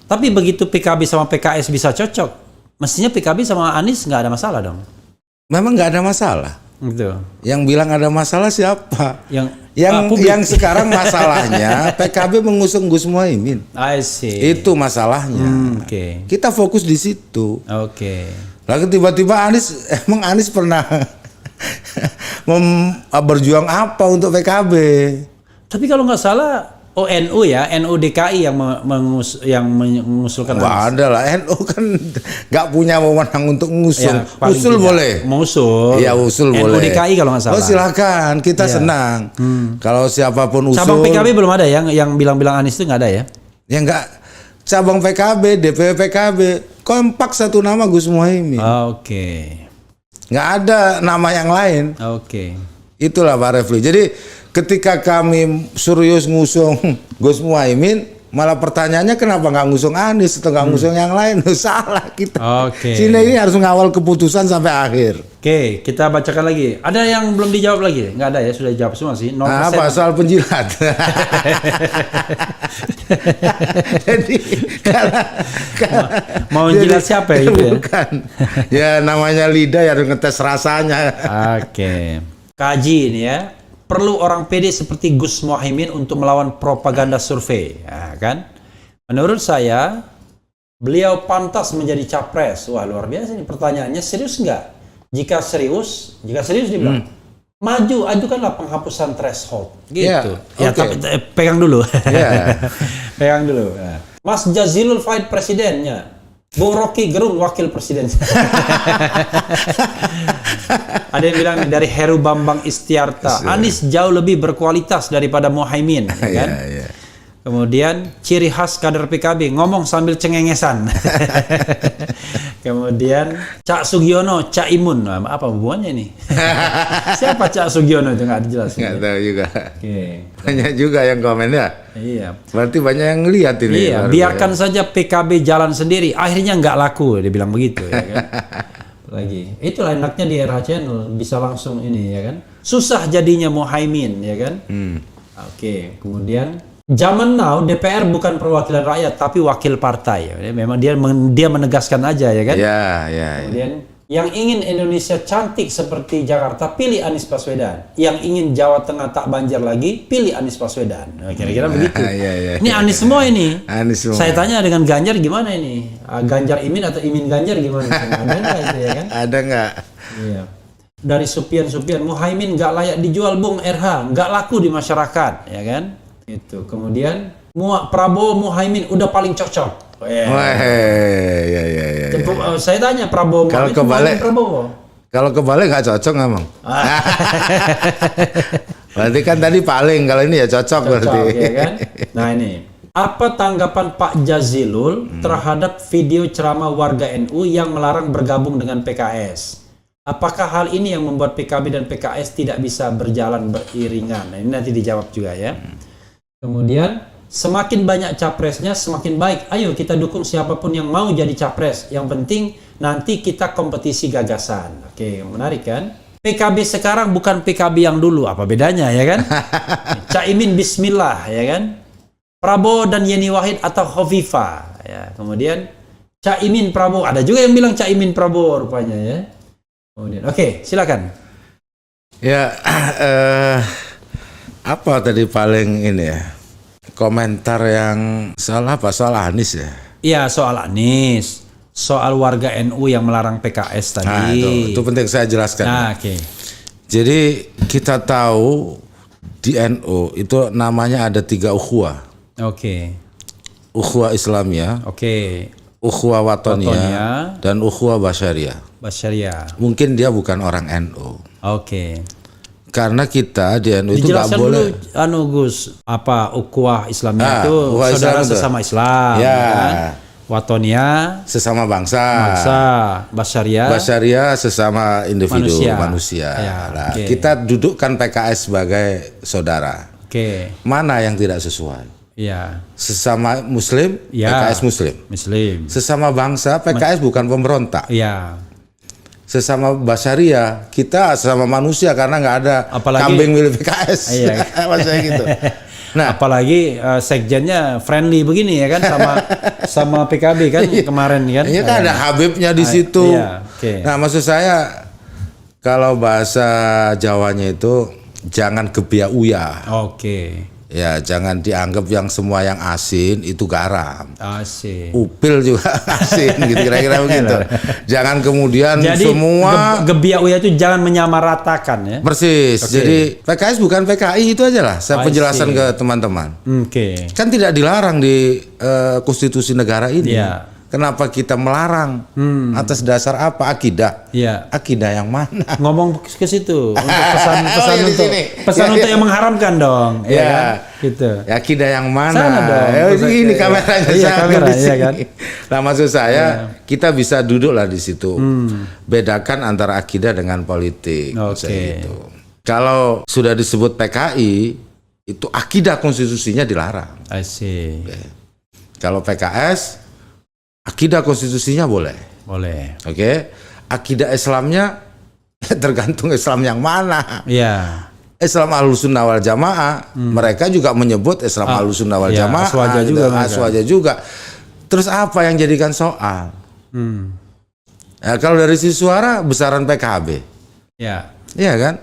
Tapi begitu PKB sama PKS bisa cocok, mestinya PKB sama Anies nggak ada masalah dong. Memang nggak ada masalah. Gitu. Yang bilang ada masalah siapa? Yang sekarang masalahnya PKB mengusung Gus Muhaimin. I see. Itu masalahnya. Oke. Kita fokus di situ. Oke. Lalu tiba-tiba emang Anies pernah berjuang apa untuk PKB? Tapi kalau nggak salah NU ya, NU DKI yang mengusulkan. Nggak ada lah, NU kan nggak punya wewenang untuk ngusung. Ya, usul boleh. Mengusul. Iya usul NU boleh. NU DKI kalau nggak salah. Oh silakan, kita senang. Kalau siapapun usul. Cabang PKB belum ada yang bilang-bilang Anies itu nggak ada ya? Ya nggak. Cabang PKB, DPW PKB, kompak satu nama Gus Muhaimin. Oke. Nggak ada nama yang lain. Oke. Itulah Pak Refli. Jadi ketika kami serius ngusung Gus Muhaimin, malah pertanyaannya kenapa nggak ngusung Anies atau nggak ngusung yang lain? Salah kita. Oke. Sini ini harus mengawal keputusan sampai akhir. Oke, kita bacakan lagi. Ada yang belum dijawab lagi? Nggak ada ya, sudah dijawab semua sih. 0%. Apa soal penjilat? Jadi mau jilat siapa ya? Gitu ya? Bukan. Ya namanya lidah ya harus ngetes rasanya. Oke. Kaji ini ya. Perlu orang pede seperti Gus Muhaimin untuk melawan propaganda survei, ya, kan? Menurut saya, beliau pantas menjadi capres. Wah luar biasa nih pertanyaannya. Serius nggak? Jika serius dibilang, maju, ajukanlah penghapusan threshold. Gitu. Ya, tapi pegang dulu. Pegang dulu. Nah. Mas Jazilul Faiz presidennya. Bung Rocky Gerung wakil presiden. Ada yang bilang dari Heru Bambang Istiarta, Anies jauh lebih berkualitas daripada Muhaimin, kan? Kemudian ciri khas kader PKB ngomong sambil cengengesan. Kemudian Cak Sugiono, Cak Imun, apa hubungannya ini? Siapa Cak Sugiono itu nggak jelas. Nggak tahu juga. Oke. Banyak juga yang komen ya. Iya. Berarti banyak yang lihat ini. Iya. Biarkan saja PKB jalan sendiri. Akhirnya nggak laku, dia bilang begitu. Ya kan? Lagi. Itulah enaknya di RH Channel bisa langsung ini ya kan. Susah jadinya Muhaimin ya kan. Oke. Kemudian zaman now DPR bukan perwakilan rakyat tapi wakil partai. Memang dia menegaskan aja ya kan. Ya. Kemudian yang ingin Indonesia cantik seperti Jakarta pilih Anies Baswedan. Yang ingin Jawa Tengah tak banjir lagi pilih Anies Baswedan. Nah, kira-kira begitu. Ini Anies semua ini. Anies semua. Saya tanya dengan Ganjar gimana ini? Ganjar Imin atau Imin Ganjar gimana? Ada nggak itu ya kan? Ada nggak? Iya. dari Supian Muhaimin nggak layak dijual Bung RH, nggak laku di masyarakat, ya kan? Itu. Kemudian Prabowo Muhaimin udah paling cocok. Saya tanya Prabowo kalau kebalik Prabowo. Kalau kebalik nggak cocok emang. Berarti kan tadi paling, kalau ini ya cocok berarti. Ya kan? Nah ini. Apa tanggapan Pak Jazilul terhadap video ceramah warga NU yang melarang bergabung dengan PKS? Apakah hal ini yang membuat PKB dan PKS tidak bisa berjalan beriringan? Nah, ini nanti dijawab juga ya. Kemudian, semakin banyak capresnya semakin baik. Ayo kita dukung siapapun yang mau jadi capres. Yang penting nanti kita kompetisi gagasan. Oke, menarik kan? PKB sekarang bukan PKB yang dulu. Apa bedanya ya kan? Caimin Bismillah ya kan? Prabowo dan Yeni Wahid atau Hovifah ya. Kemudian Caimin Prabowo, ada juga yang bilang Caimin Prabowo rupanya ya. Kemudian oke, silakan. Ya apa tadi paling ini ya, komentar yang soal apa, soal Anies ya? Iya, soal Anies, soal warga NU yang melarang PKS tadi. Nah, itu penting saya jelaskan. Nah, oke. Jadi kita tahu di NU itu namanya ada 3 ukhuwah. Oke. Ukhuwah Islamiyah, ukhuwah Watoniyah, dan ukhuwah Basyariyah. Mungkin dia bukan orang NU. Oke. Karena kita di NU itu nggak boleh. Dulu, Gus, apa ukhuwah Islamiyah itu saudara Islam sesama Islam. Ya. Kan? Watoniyah sesama bangsa. Basyariyah sesama individu manusia. Ya, nah, kita dudukkan PKS sebagai saudara. Mana yang tidak sesuai? Ya. Sesama Muslim, ya. PKS Muslim. Sesama bangsa, PKS bukan pemberontak. Ya. Sesama Basyariyah, kita sesama manusia karena nggak ada kambing milik PKS. Iya. Maksudnya gitu. Nah, apalagi sekjennya friendly begini ya kan sama PKB kan kemarin kan. Ini kan ada Habibnya di situ. Iya. Nah, maksud saya kalau bahasa Jawanya itu jangan gebiak uya. Ya, jangan dianggap yang semua yang asin itu garam. Upil juga asin gitu, kira-kira begitu. Jangan kemudian jadi, semua gebiak uya itu jangan menyamaratakan ya. Persis. Jadi PKS bukan PKI, itu aja lah saya penjelasan ke teman-teman. Kan tidak dilarang di konstitusi negara ini. Kenapa kita melarang? Atas dasar apa? Akidah. Akidah yang mana? Ngomong ke situ untuk pesan untuk yang mengharamkan dong. Ya, kan? Gitu. Akidah yang mana? Sana dong. Ini kameranya iya kan. Nah, maksud saya kita bisa duduk lah di situ. Bedakan antara akidah dengan politik. Gitu. Kalau sudah disebut PKI, itu akidah konstitusinya dilarang. Kalau PKS akidah konstitusinya boleh. Akidah Islamnya tergantung Islam yang mana. Islam Ahlussunnah wal Jamaah, mereka juga menyebut Islam Ahlussunnah wal Jamaah. Aswaja juga. Terus apa yang jadikan soal? Nah, kalau dari sisi suara besaran PKB. Iya kan?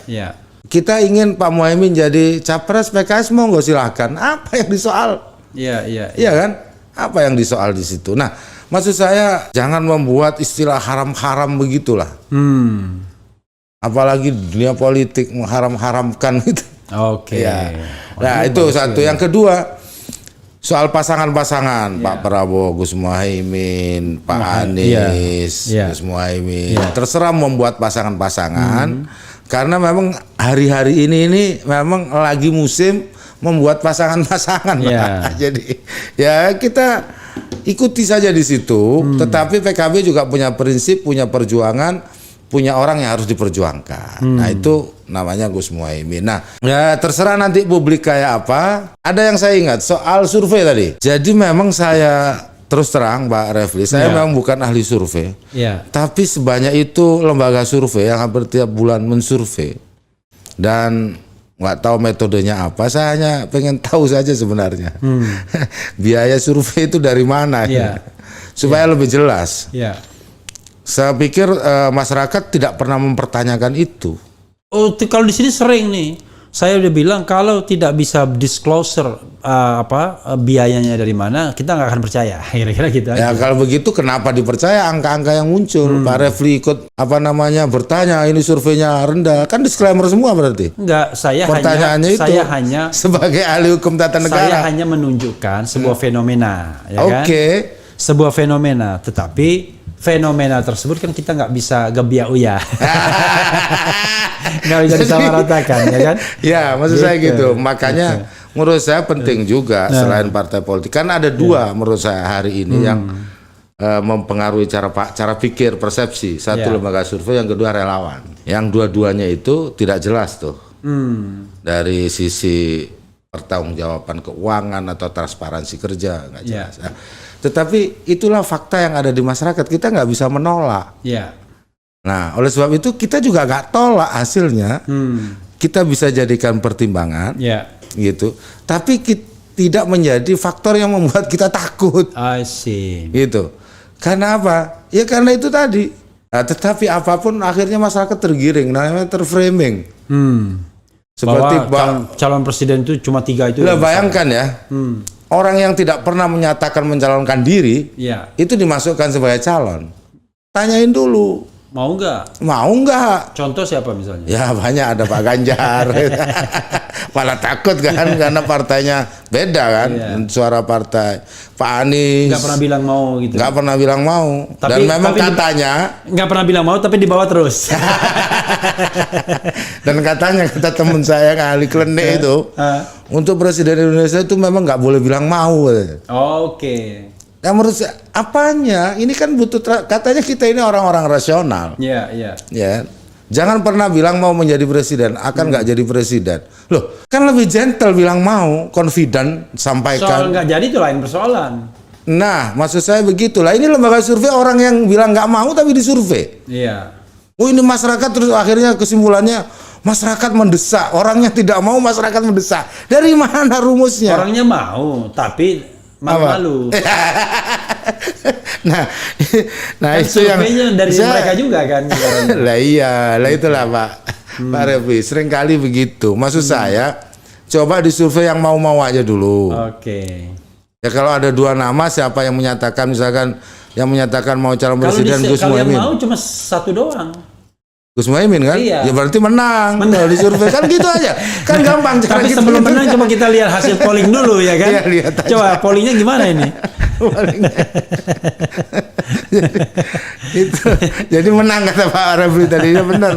Kita ingin Pak Muhaimin jadi capres, PKS mau nggak silahkan. Apa yang disoal? Iya kan? Apa yang disoal di situ? Nah, maksud saya jangan membuat istilah haram-haram begitulah. Apalagi dunia politik mengharam-haramkan gitu. Nah, itu satu. Yang kedua, soal pasangan-pasangan, Pak Prabowo, Gus Muhaimin, Pak Anies, Gus Muhaimin. Terserah membuat pasangan-pasangan karena memang hari-hari ini memang lagi musim membuat pasangan-pasangan. Jadi ya kita ikuti saja di situ. Tetapi PKB juga punya prinsip, punya perjuangan, punya orang yang harus diperjuangkan. Nah, itu namanya Gus Muhaimin. Nah, ya terserah nanti publik kayak apa. Ada yang saya ingat soal survei tadi. Jadi memang saya terus terang Pak Refli, saya memang bukan ahli survei. Tapi sebanyak itu lembaga survei yang hampir tiap bulan mensurvei. Dan nggak tahu metodenya apa, saya hanya pengen tahu saja sebenarnya biaya survei itu dari mana supaya lebih jelas. Saya pikir masyarakat tidak pernah mempertanyakan itu. Kalau di sini sering nih Saya udah bilang kalau tidak bisa disclosure biayanya dari mana, kita nggak akan percaya. Kira-kira gitu ya aja. Kalau begitu kenapa dipercaya angka-angka yang muncul? Pak Refli ikut bertanya ini surveinya rendah, kan disclaimer semua berarti. Enggak, saya hanya sebagai ahli hukum tata negara. Saya hanya menunjukkan sebuah fenomena, ya kan? Sebuah fenomena, tetapi fenomena tersebut kan kita nggak bisa gebiak-uya. Nggak bisa disamaratakan, ya kan? Ya, maksud saya gitu. Makanya menurut saya penting juga selain partai politik. Kan ada dua menurut saya hari ini yang mempengaruhi cara pikir, persepsi. Satu lembaga survei, yang kedua relawan. Yang dua-duanya itu tidak jelas tuh. Dari sisi pertanggungjawaban keuangan atau transparansi kerja nggak jelas. Tetapi itulah fakta yang ada di masyarakat, kita nggak bisa menolak. Nah, oleh sebab itu kita juga nggak tolak hasilnya. Kita bisa jadikan pertimbangan, gitu. Tapi tidak menjadi faktor yang membuat kita takut. I see. Gitu. Karena apa? Ya karena itu tadi. Nah, tetapi apapun akhirnya masyarakat tergiring, namanya terframing. Seperti calon presiden itu cuma 3 itu. Bayangkan ya. Orang yang tidak pernah menyatakan mencalonkan diri, itu dimasukkan sebagai calon. Tanyain dulu, mau nggak? Mau nggak? Contoh siapa misalnya? Ya banyak, ada Pak Ganjar. Malah takut kan karena partainya beda kan, suara partai. Pak Anies nggak pernah bilang mau gitu. Nggak pernah bilang mau. Dan memang katanya nggak pernah bilang mau, tapi dibawa terus. Dan katanya kata teman saya yang ahli klinik itu, untuk presiden Indonesia itu memang nggak boleh bilang mau. Oke. Ya menurut saya, apanya? Ini kan butuh katanya kita ini orang-orang rasional. Iya. Ya. Jangan pernah bilang mau menjadi presiden, akan nggak jadi presiden. Loh, kan lebih gentle bilang mau, confident, sampaikan. Soal nggak jadi itu lain persoalan. Nah, maksud saya begitulah. Ini lembaga survei, orang yang bilang nggak mau tapi disurvei. Iya. Oh, ini masyarakat, terus akhirnya kesimpulannya masyarakat mendesak, orangnya tidak mau, masyarakat mendesak. Dari mana rumusnya? Orangnya mau, tapi malu-malu. nah kan itu yang dari mereka juga kan. lah itulah Pak Refli, sering kali begitu. Maksud saya coba disurvei yang mau-mau aja dulu. Ya kalau ada 2 nama, siapa yang menyatakan, misalkan yang menyatakan mau calon presiden Gus Muhaimin. Kalau yang mau cuma 1 doang. Gus Muhaimin kan? Iya. Ya berarti menang. Kalau disurvei kan gitu aja. Kan gampang cara. Tapi sebelum menang coba kita lihat hasil polling dulu ya kan? Lihat aja. Coba pollingnya gimana ini? Jadi menang kata Pak Refli tadi, ya benar.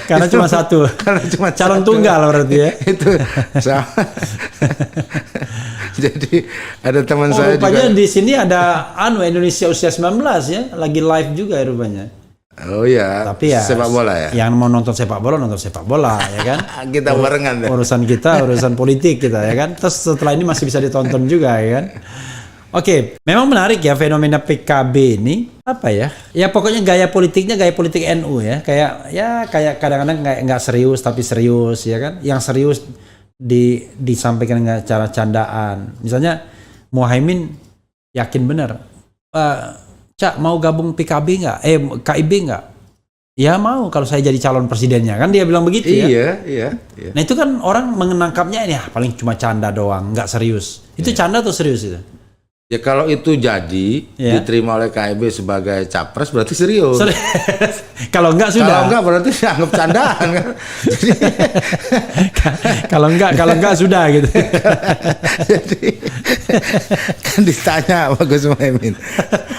Karena cuma 1. Karena cuma calon tunggal berarti ya. Itu sama. Jadi ada teman saya rupanya juga. Di sini ada Indonesia usia 19 ya, lagi live juga ya rupanya. Oh iya. Tapi ya sepak bola ya. Yang mau nonton sepak bola ya kan. Kita barengan. Urusan kita, urusan politik kita ya kan. Terus setelah ini masih bisa ditonton juga ya kan. Oke, memang menarik ya fenomena PKB ini, apa ya? Ya pokoknya gaya politiknya gaya politik NU ya. Kayak kadang-kadang nggak serius tapi serius ya kan. Yang serius disampaikan dengan cara candaan. Misalnya Muhaimin yakin benar, Cak mau gabung PKB nggak? KIB nggak? Ya mau kalau saya jadi calon presidennya, kan dia bilang begitu ya. Iya. Nah itu kan orang menangkapnya ini paling cuma canda doang, nggak serius. Itu canda atau serius itu? Ya kalau itu jadi diterima oleh KIB sebagai capres berarti serius. Kalau enggak sudah. Kalau enggak berarti dianggap candaan kan. Kalau enggak sudah gitu. Jadi kan ditanya sama Gus Muhaimin,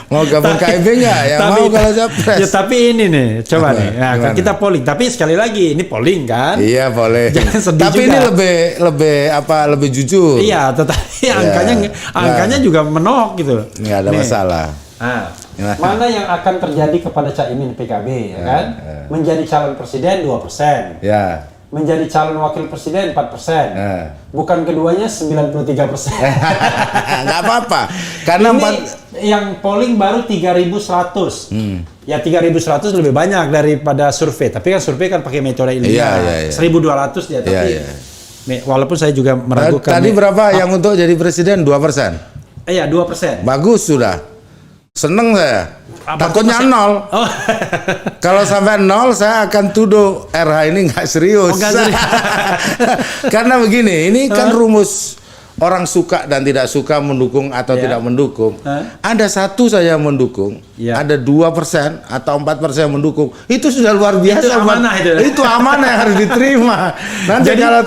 mau gabung KIB enggak? Ya mau kalau capres. Ya tapi ini nih, coba nih. Nah, kita polling. Tapi sekali lagi ini polling kan? Iya, boleh. Jangan sedih tapi juga. Ini lebih jujur. Iya, tetapi angkanya juga menok gitu. Nggak ada masalah. Mana yang akan terjadi kepada Caimin PKB ya kan? Menjadi calon presiden 2%. Ya. Menjadi calon wakil presiden 4%. Bukan keduanya 93%. Nggak apa-apa. Karena yang polling baru 3.100. Ya 3.100 lebih banyak daripada survei. Tapi kan survei kan pakai metode ilmiah. 1.200 ya. Tapi walaupun saya juga meragukan. Tadi berapa yang untuk jadi presiden? 2%? Iya 2%. Bagus sudah. Seneng saya. Takutnya masih... nol. Oh. Kalau sampai nol, saya akan tuduh RH ini nggak serius. Karena begini, ini kan rumus orang suka dan tidak suka, mendukung atau tidak mendukung. Ada satu saja mendukung, ada 2% atau 4% mendukung. Itu sudah luar biasa. Itu amanah itu. Itu amanah yang harus diterima. Nanti jadi, kalau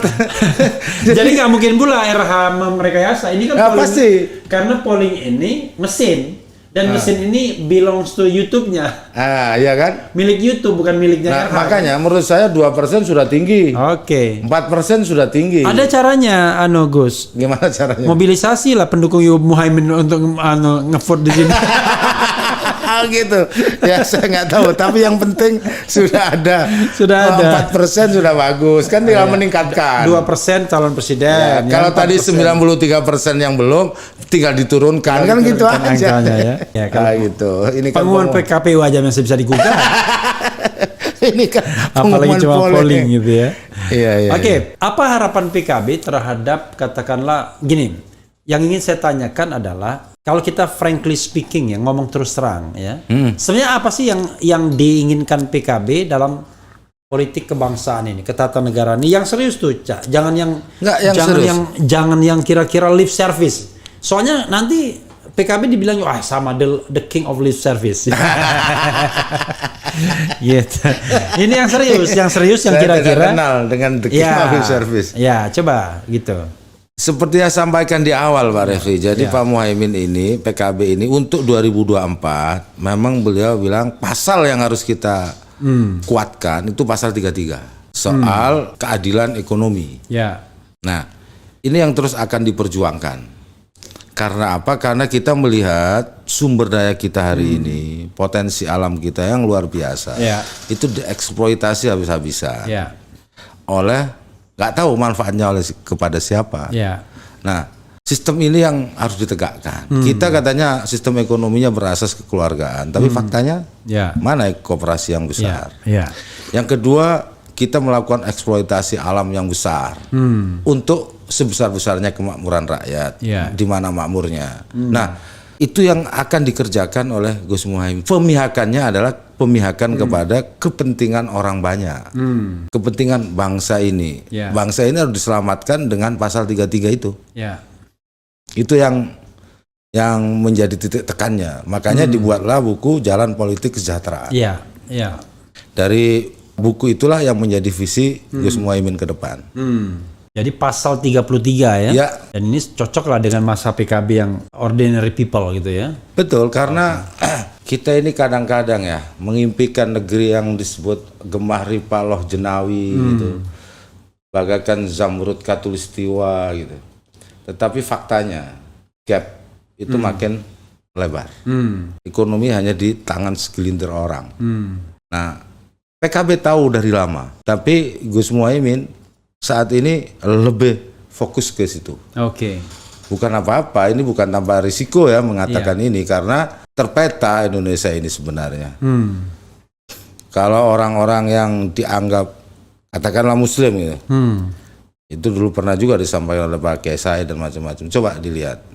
jadi nggak mungkin pula RH merekayasa. Ini kan polling, pasti. Karena polling ini mesin. Dan mesin ini belongs to YouTube-nya. Ya kan? Milik YouTube, bukan miliknya RH. Makanya menurut saya 2% sudah tinggi. Oke. 4% sudah tinggi. Ada caranya, Gus. Gimana caranya? Mobilisasi lah pendukung Muhaimin untuk nge-vote di sini. Gitu. Ya saya nggak tahu. Tapi yang penting sudah ada. Sudah ada. 4% sudah bagus. Kan tinggal meningkatkan. 2% calon presiden. Kalau tadi 93% yang belum, tinggal diturunkan. Kan gitu aja. Angkanya, ya kalau gitu. Ini kan pengumuman PKPU aja masih bisa digugat. Ini kan apalagi cuma polling gitu ya. Iya. Oke, apa harapan PKB terhadap, katakanlah gini, yang ingin saya tanyakan adalah kalau kita frankly speaking ya, ngomong terus terang ya, sebenarnya apa sih yang diinginkan PKB dalam politik kebangsaan ini, ketatanegaraan ini yang serius tuh, Cak. Jangan yang kira-kira lip service. Soalnya nanti PKB dibilang sama the king of lip service. Gitu. Ini yang serius yang kira-kira kenal dengan the king of lip service. Ya, coba gitu. Seperti yang sampaikan di awal Pak Refli, jadi Pak Muhaimin ini, PKB ini untuk 2024, memang beliau bilang pasal yang harus kita kuatkan itu pasal 33, soal keadilan ekonomi. Nah, ini yang terus akan diperjuangkan. Karena apa? Karena kita melihat sumber daya kita hari ini, potensi alam kita yang luar biasa, itu dieksploitasi habis-habisan oleh nggak tahu manfaatnya kepada siapa. Nah, sistem ini yang harus ditegakkan. Kita katanya sistem ekonominya berasas kekeluargaan, tapi faktanya mana koperasi yang besar. Yang kedua, kita melakukan eksploitasi alam yang besar untuk sebesar-besarnya kemakmuran rakyat. Di mana makmurnya. Nah, itu yang akan dikerjakan oleh Gus Muhaimin. Pemihakannya adalah pemihakan kepada kepentingan orang banyak, kepentingan bangsa ini. Bangsa ini harus diselamatkan dengan pasal 33 itu. Itu yang menjadi titik tekannya. Makanya dibuatlah buku Jalan Politik Kesejahteraan. Dari buku itulah yang menjadi visi Gus Muhaimin ke depan. Jadi pasal 33 ya. Dan ini cocok lah dengan masa PKB yang ordinary people gitu ya. Betul, karena kita ini kadang-kadang ya mengimpikan negeri yang disebut Gemah Ripa Loh Jenawi gitu. Bagaikan Zamrud Katulistiwa gitu. Tetapi faktanya gap itu makin lebar. Ekonomi hanya di tangan segelintir orang. Nah, PKB tahu dari lama, tapi Gus Muhaimin saat ini lebih fokus ke situ. Bukan apa-apa, ini bukan tanpa risiko ya mengatakan ini, karena terpeta Indonesia ini sebenarnya. Kalau orang-orang yang dianggap katakanlah Muslim gitu, itu dulu pernah juga disampaikan oleh Pak Kiai Said dan macam-macam. Coba dilihat,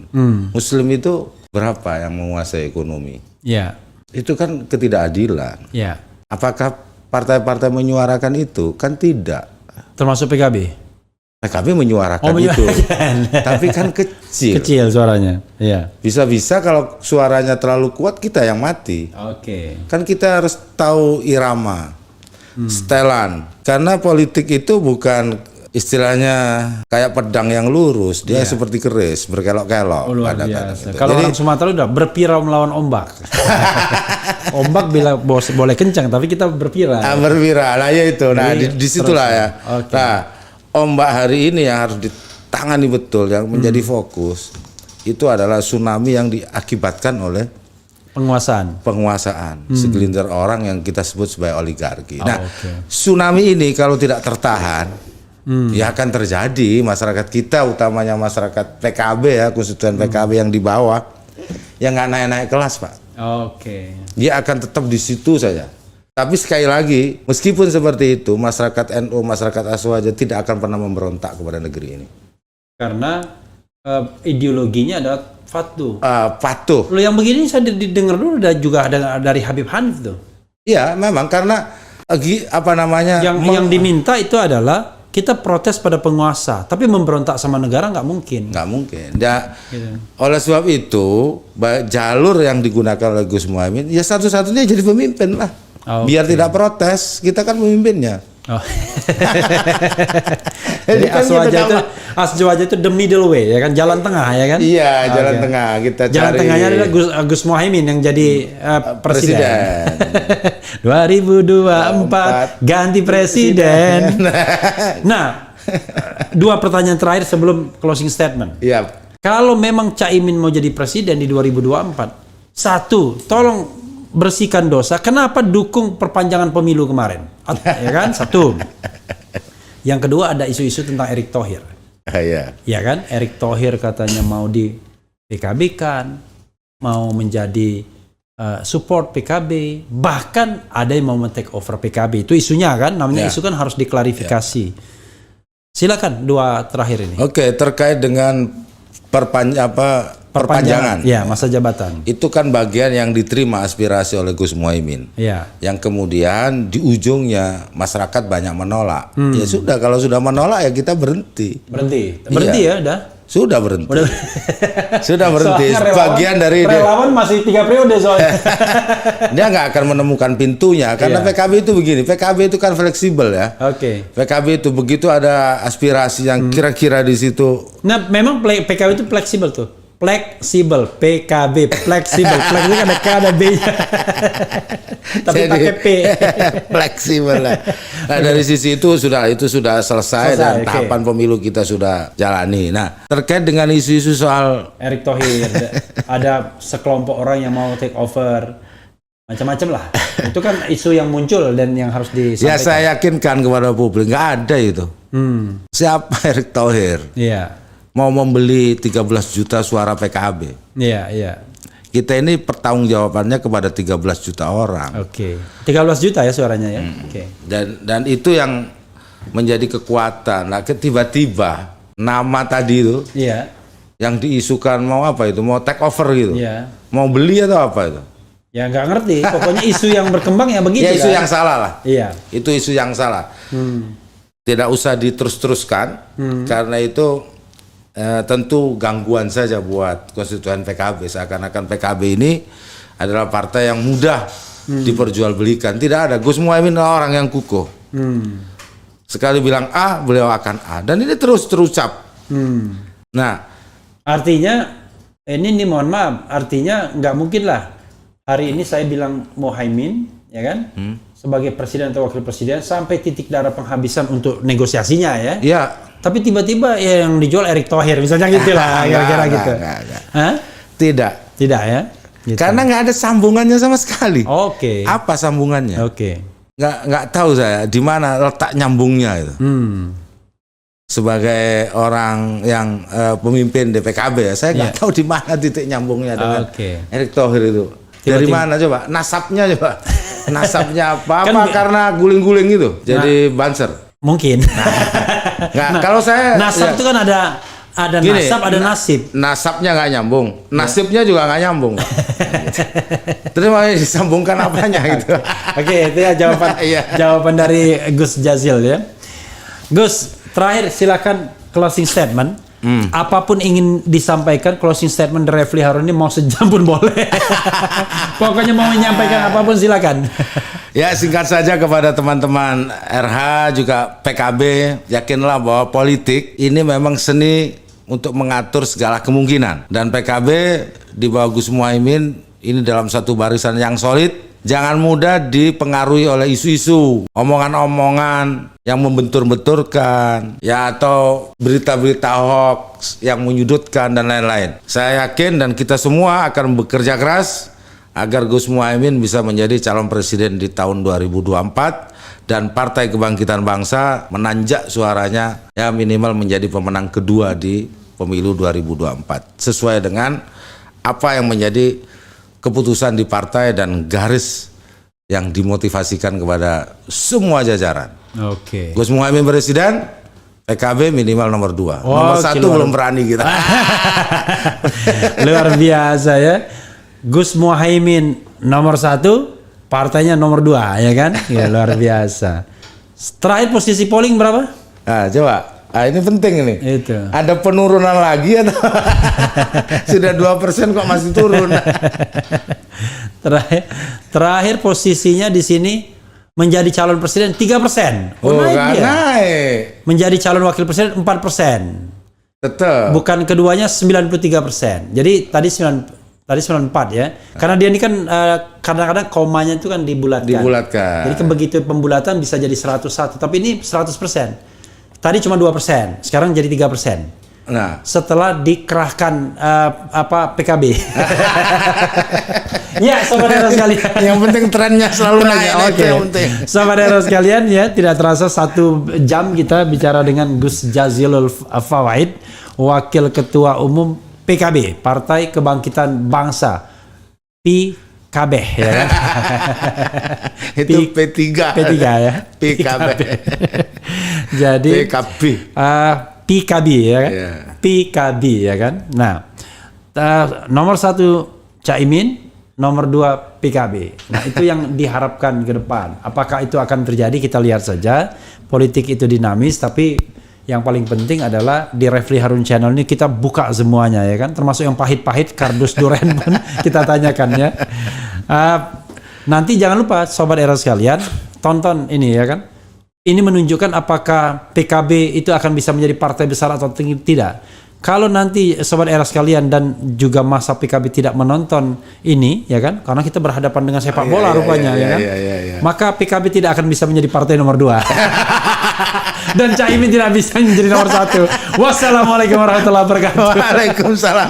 Muslim itu berapa yang menguasai ekonomi? Itu kan ketidakadilan. Apakah partai-partai menyuarakan itu? Kan tidak. Termasuk PKB? PKB menyuarakan itu, tapi kan kecil. Kecil suaranya. Bisa-bisa kalau suaranya terlalu kuat kita yang mati. Kan kita harus tahu irama, setelan. Karena politik itu bukan istilahnya kayak pedang yang lurus, dia seperti keris, berkelok-kelok. Kalau orang Sumatera udah berpirau melawan ombak. Ombak bila boleh kencang, tapi kita berpira. Berpira, nah ya itu. Nah disitulah ya. Nah, ombak hari ini yang harus ditangani betul, yang menjadi fokus, itu adalah tsunami yang diakibatkan oleh penguasaan segelintir orang yang kita sebut sebagai oligarki. Nah, tsunami ini kalau tidak tertahan, ya akan terjadi masyarakat kita, utamanya masyarakat PKB ya, konstituen PKB yang di bawah, yang nggak naik-naik kelas, Pak. Dia akan tetap di situ saja. Tapi sekali lagi, meskipun seperti itu, masyarakat NU, masyarakat Aswaja tidak akan pernah memberontak kepada negeri ini. Karena ideologinya adalah patuh. Patuh. Lo yang begini saya didengar dulu juga ada dari Habib Hanif tuh. Iya, memang karena apa namanya? Yang diminta itu adalah kita protes pada penguasa, tapi memberontak sama negara nggak mungkin. Nggak mungkin. Ya, gitu. Oleh sebab itu, jalur yang digunakan oleh Gus Muhaimin, ya satu-satunya jadi pemimpin lah. Biar tidak protes, kita kan pemimpinnya. Oh. Jadi aswaja itu the middle way, ya kan, jalan tengah, ya kan? Iya, jalan tengah. Kita jalan cari. Tengahnya adalah Gus Muhaimin yang jadi presiden. 2024 ganti presiden. Nah, dua pertanyaan terakhir sebelum closing statement. Iya. Kalau memang Caimin mau jadi presiden di 2024, satu, tolong bersihkan dosa. Kenapa dukung perpanjangan pemilu kemarin? Ya kan? Satu. Yang kedua ada isu-isu tentang Erick Thohir. Iya. Ya kan? Erick Thohir katanya mau di PKB-kan, mau menjadi support PKB, bahkan ada yang mau men-take over PKB. Itu isunya kan, namanya isu kan harus diklarifikasi. Silakan dua terakhir ini. Oke, terkait dengan perpanjangan. Ya, masa jabatan. Itu kan bagian yang diterima aspirasi oleh Gus Muhaimin. Ya. Yang kemudian di ujungnya masyarakat banyak menolak. Ya sudah, kalau sudah menolak ya kita berhenti. Berhenti ya, udah. Sudah berhenti. Sudah berhenti. Bagian dari relawan masih 3 periode soalnya. Dia nggak akan menemukan pintunya karena PKB itu begini. PKB itu kan fleksibel ya. Oke. PKB itu begitu ada aspirasi yang kira-kira di situ. Nah, memang PKB itu fleksibel tuh. Fleksibel, PKB, fleksibel. Fleksibel kan ada K ada B-nya. Tapi pakai P. Fleksibel lah. Nah, dari sisi itu sudah selesai dan tahapan pemilu kita sudah jalani. Nah, terkait dengan isu-isu soal Erick Thohir, ada sekelompok orang yang mau take over, macam-macam lah. Itu kan isu yang muncul dan yang harus disampaikan. Ya, saya yakinkan kepada publik nggak ada itu. Siapa Erick Thohir? Iya. Mau membeli 13 juta suara PKB. Iya, iya. Kita ini pertanggungjawabannya kepada 13 juta orang. Oke. 13 juta ya suaranya ya. Oke. Dan itu yang menjadi kekuatan. Nah, tiba-tiba nama tadi itu yang diisukan mau apa itu? Mau take over gitu. Iya. Mau beli atau apa itu? Ya nggak ngerti. Pokoknya isu yang berkembang ya begitu. Ya isu yang salah lah. Iya. Itu isu yang salah. Tidak usah diterus-teruskan karena itu tentu gangguan saja buat konstituen PKB. Seakan-akan PKB ini adalah partai yang mudah diperjualbelikan. Tidak ada. Gus Muhaimin orang yang kukuh. Sekali bilang A, beliau akan A. Dan ini terus terucap. Nah, artinya ini mohon maaf. Artinya nggak mungkin lah hari ini saya bilang Muhaimin, ya kan, sebagai presiden atau wakil presiden sampai titik darah penghabisan untuk negosiasinya ya. Iya. Tapi tiba-tiba yang dijual Erick Thohir misalnya gitu lah, kira-kira gitu. Hah? Tidak ya. Gitu. Karena nggak ada sambungannya sama sekali. Oke. Apa sambungannya? Oke. Nggak tahu saya di mana letak nyambungnya itu. Sebagai orang yang pemimpin DPKB ya, saya nggak tahu di mana titik nyambungnya dengan Erick Thohir itu. Dari mana coba? Nasabnya coba. Nasabnya apa? Kan karena guling-guling itu jadi banser. Mungkin. Kalau saya nasab itu kan ada gini, nasab, ada nasib. Nasabnya nggak nyambung, nasibnya juga nggak nyambung. Terus mau disambungkan apanya gitu? Oke, itu ya jawaban dari Gus Jazil ya. Gus, terakhir silakan closing statement. Apapun ingin disampaikan, closing statement dari Refli Harun ini mau sejam pun boleh. Pokoknya mau menyampaikan apapun silakan. Ya, singkat saja kepada teman-teman RH juga PKB, yakinlah bahwa politik ini memang seni untuk mengatur segala kemungkinan. Dan PKB di bawah Gus Muhaimin ini dalam satu barisan yang solid. Jangan mudah dipengaruhi oleh isu-isu, omongan-omongan yang membentur-benturkan, ya atau berita-berita hoax yang menyudutkan dan lain-lain. Saya yakin dan kita semua akan bekerja keras agar Gus Muhaimin bisa menjadi calon presiden di tahun 2024 dan Partai Kebangkitan Bangsa menanjak suaranya ya minimal menjadi pemenang kedua di pemilu 2024 sesuai dengan apa yang menjadi keputusan di partai dan garis yang dimotivasikan kepada semua jajaran. Oke. Gus Muhaimin presiden, PKB minimal nomor 2. Oh, nomor 1 belum berani kita. Luar biasa ya. Gus Muhaimin nomor 1, partainya nomor 2 ya kan? Ya luar biasa. Terakhir posisi polling berapa? Nah, coba. Ah, ini penting ini. Itu. Ada penurunan lagi atau sudah 2% kok masih turun? Terakhir posisinya di sini menjadi calon presiden 3%. Oh, naik. Menjadi calon wakil presiden 4%. Tetap. Bukan keduanya 93%. Jadi tadi 94 ya. Karena dia ini kan kadang-kadang komanya itu kan dibulatkan. Jadi begitu pembulatan bisa jadi 101, tapi ini 100%. Tadi cuma 2%, sekarang jadi 3%. Nah, setelah dikerahkan PKB. Ya, saudara sekalian. Yang penting trennya selalu naik. Oke. Saudara sekalian ya, tidak terasa 1 jam kita bicara dengan Gus Jazilul Fawait, Wakil Ketua Umum PKB, Partai Kebangkitan Bangsa, PKB ya kan? Itu P3 ya. PKB. Jadi PKB ya kan? Yeah. PKB ya kan? Nah, nomor 1 Caimin, nomor 2 PKB. Nah, itu yang diharapkan ke depan. Apakah itu akan terjadi? Kita lihat saja. Politik itu dinamis, tapi yang paling penting adalah di Refli Harun Channel ini kita buka semuanya ya kan, termasuk yang pahit-pahit kardus duren pun kita tanyakan ya. Nanti jangan lupa Sobat Era sekalian, tonton ini ya kan. Ini menunjukkan apakah PKB itu akan bisa menjadi partai besar atau tidak. Kalau nanti Sobat Era sekalian dan juga masa PKB tidak menonton ini ya kan, karena kita berhadapan dengan sepak bola rupanya ya kan, maka PKB tidak akan bisa menjadi partai nomor 2 dan Caimin tidak bisa menjadi nomor 1. Wassalamualaikum warahmatullahi wabarakatuh. Waalaikumsalam.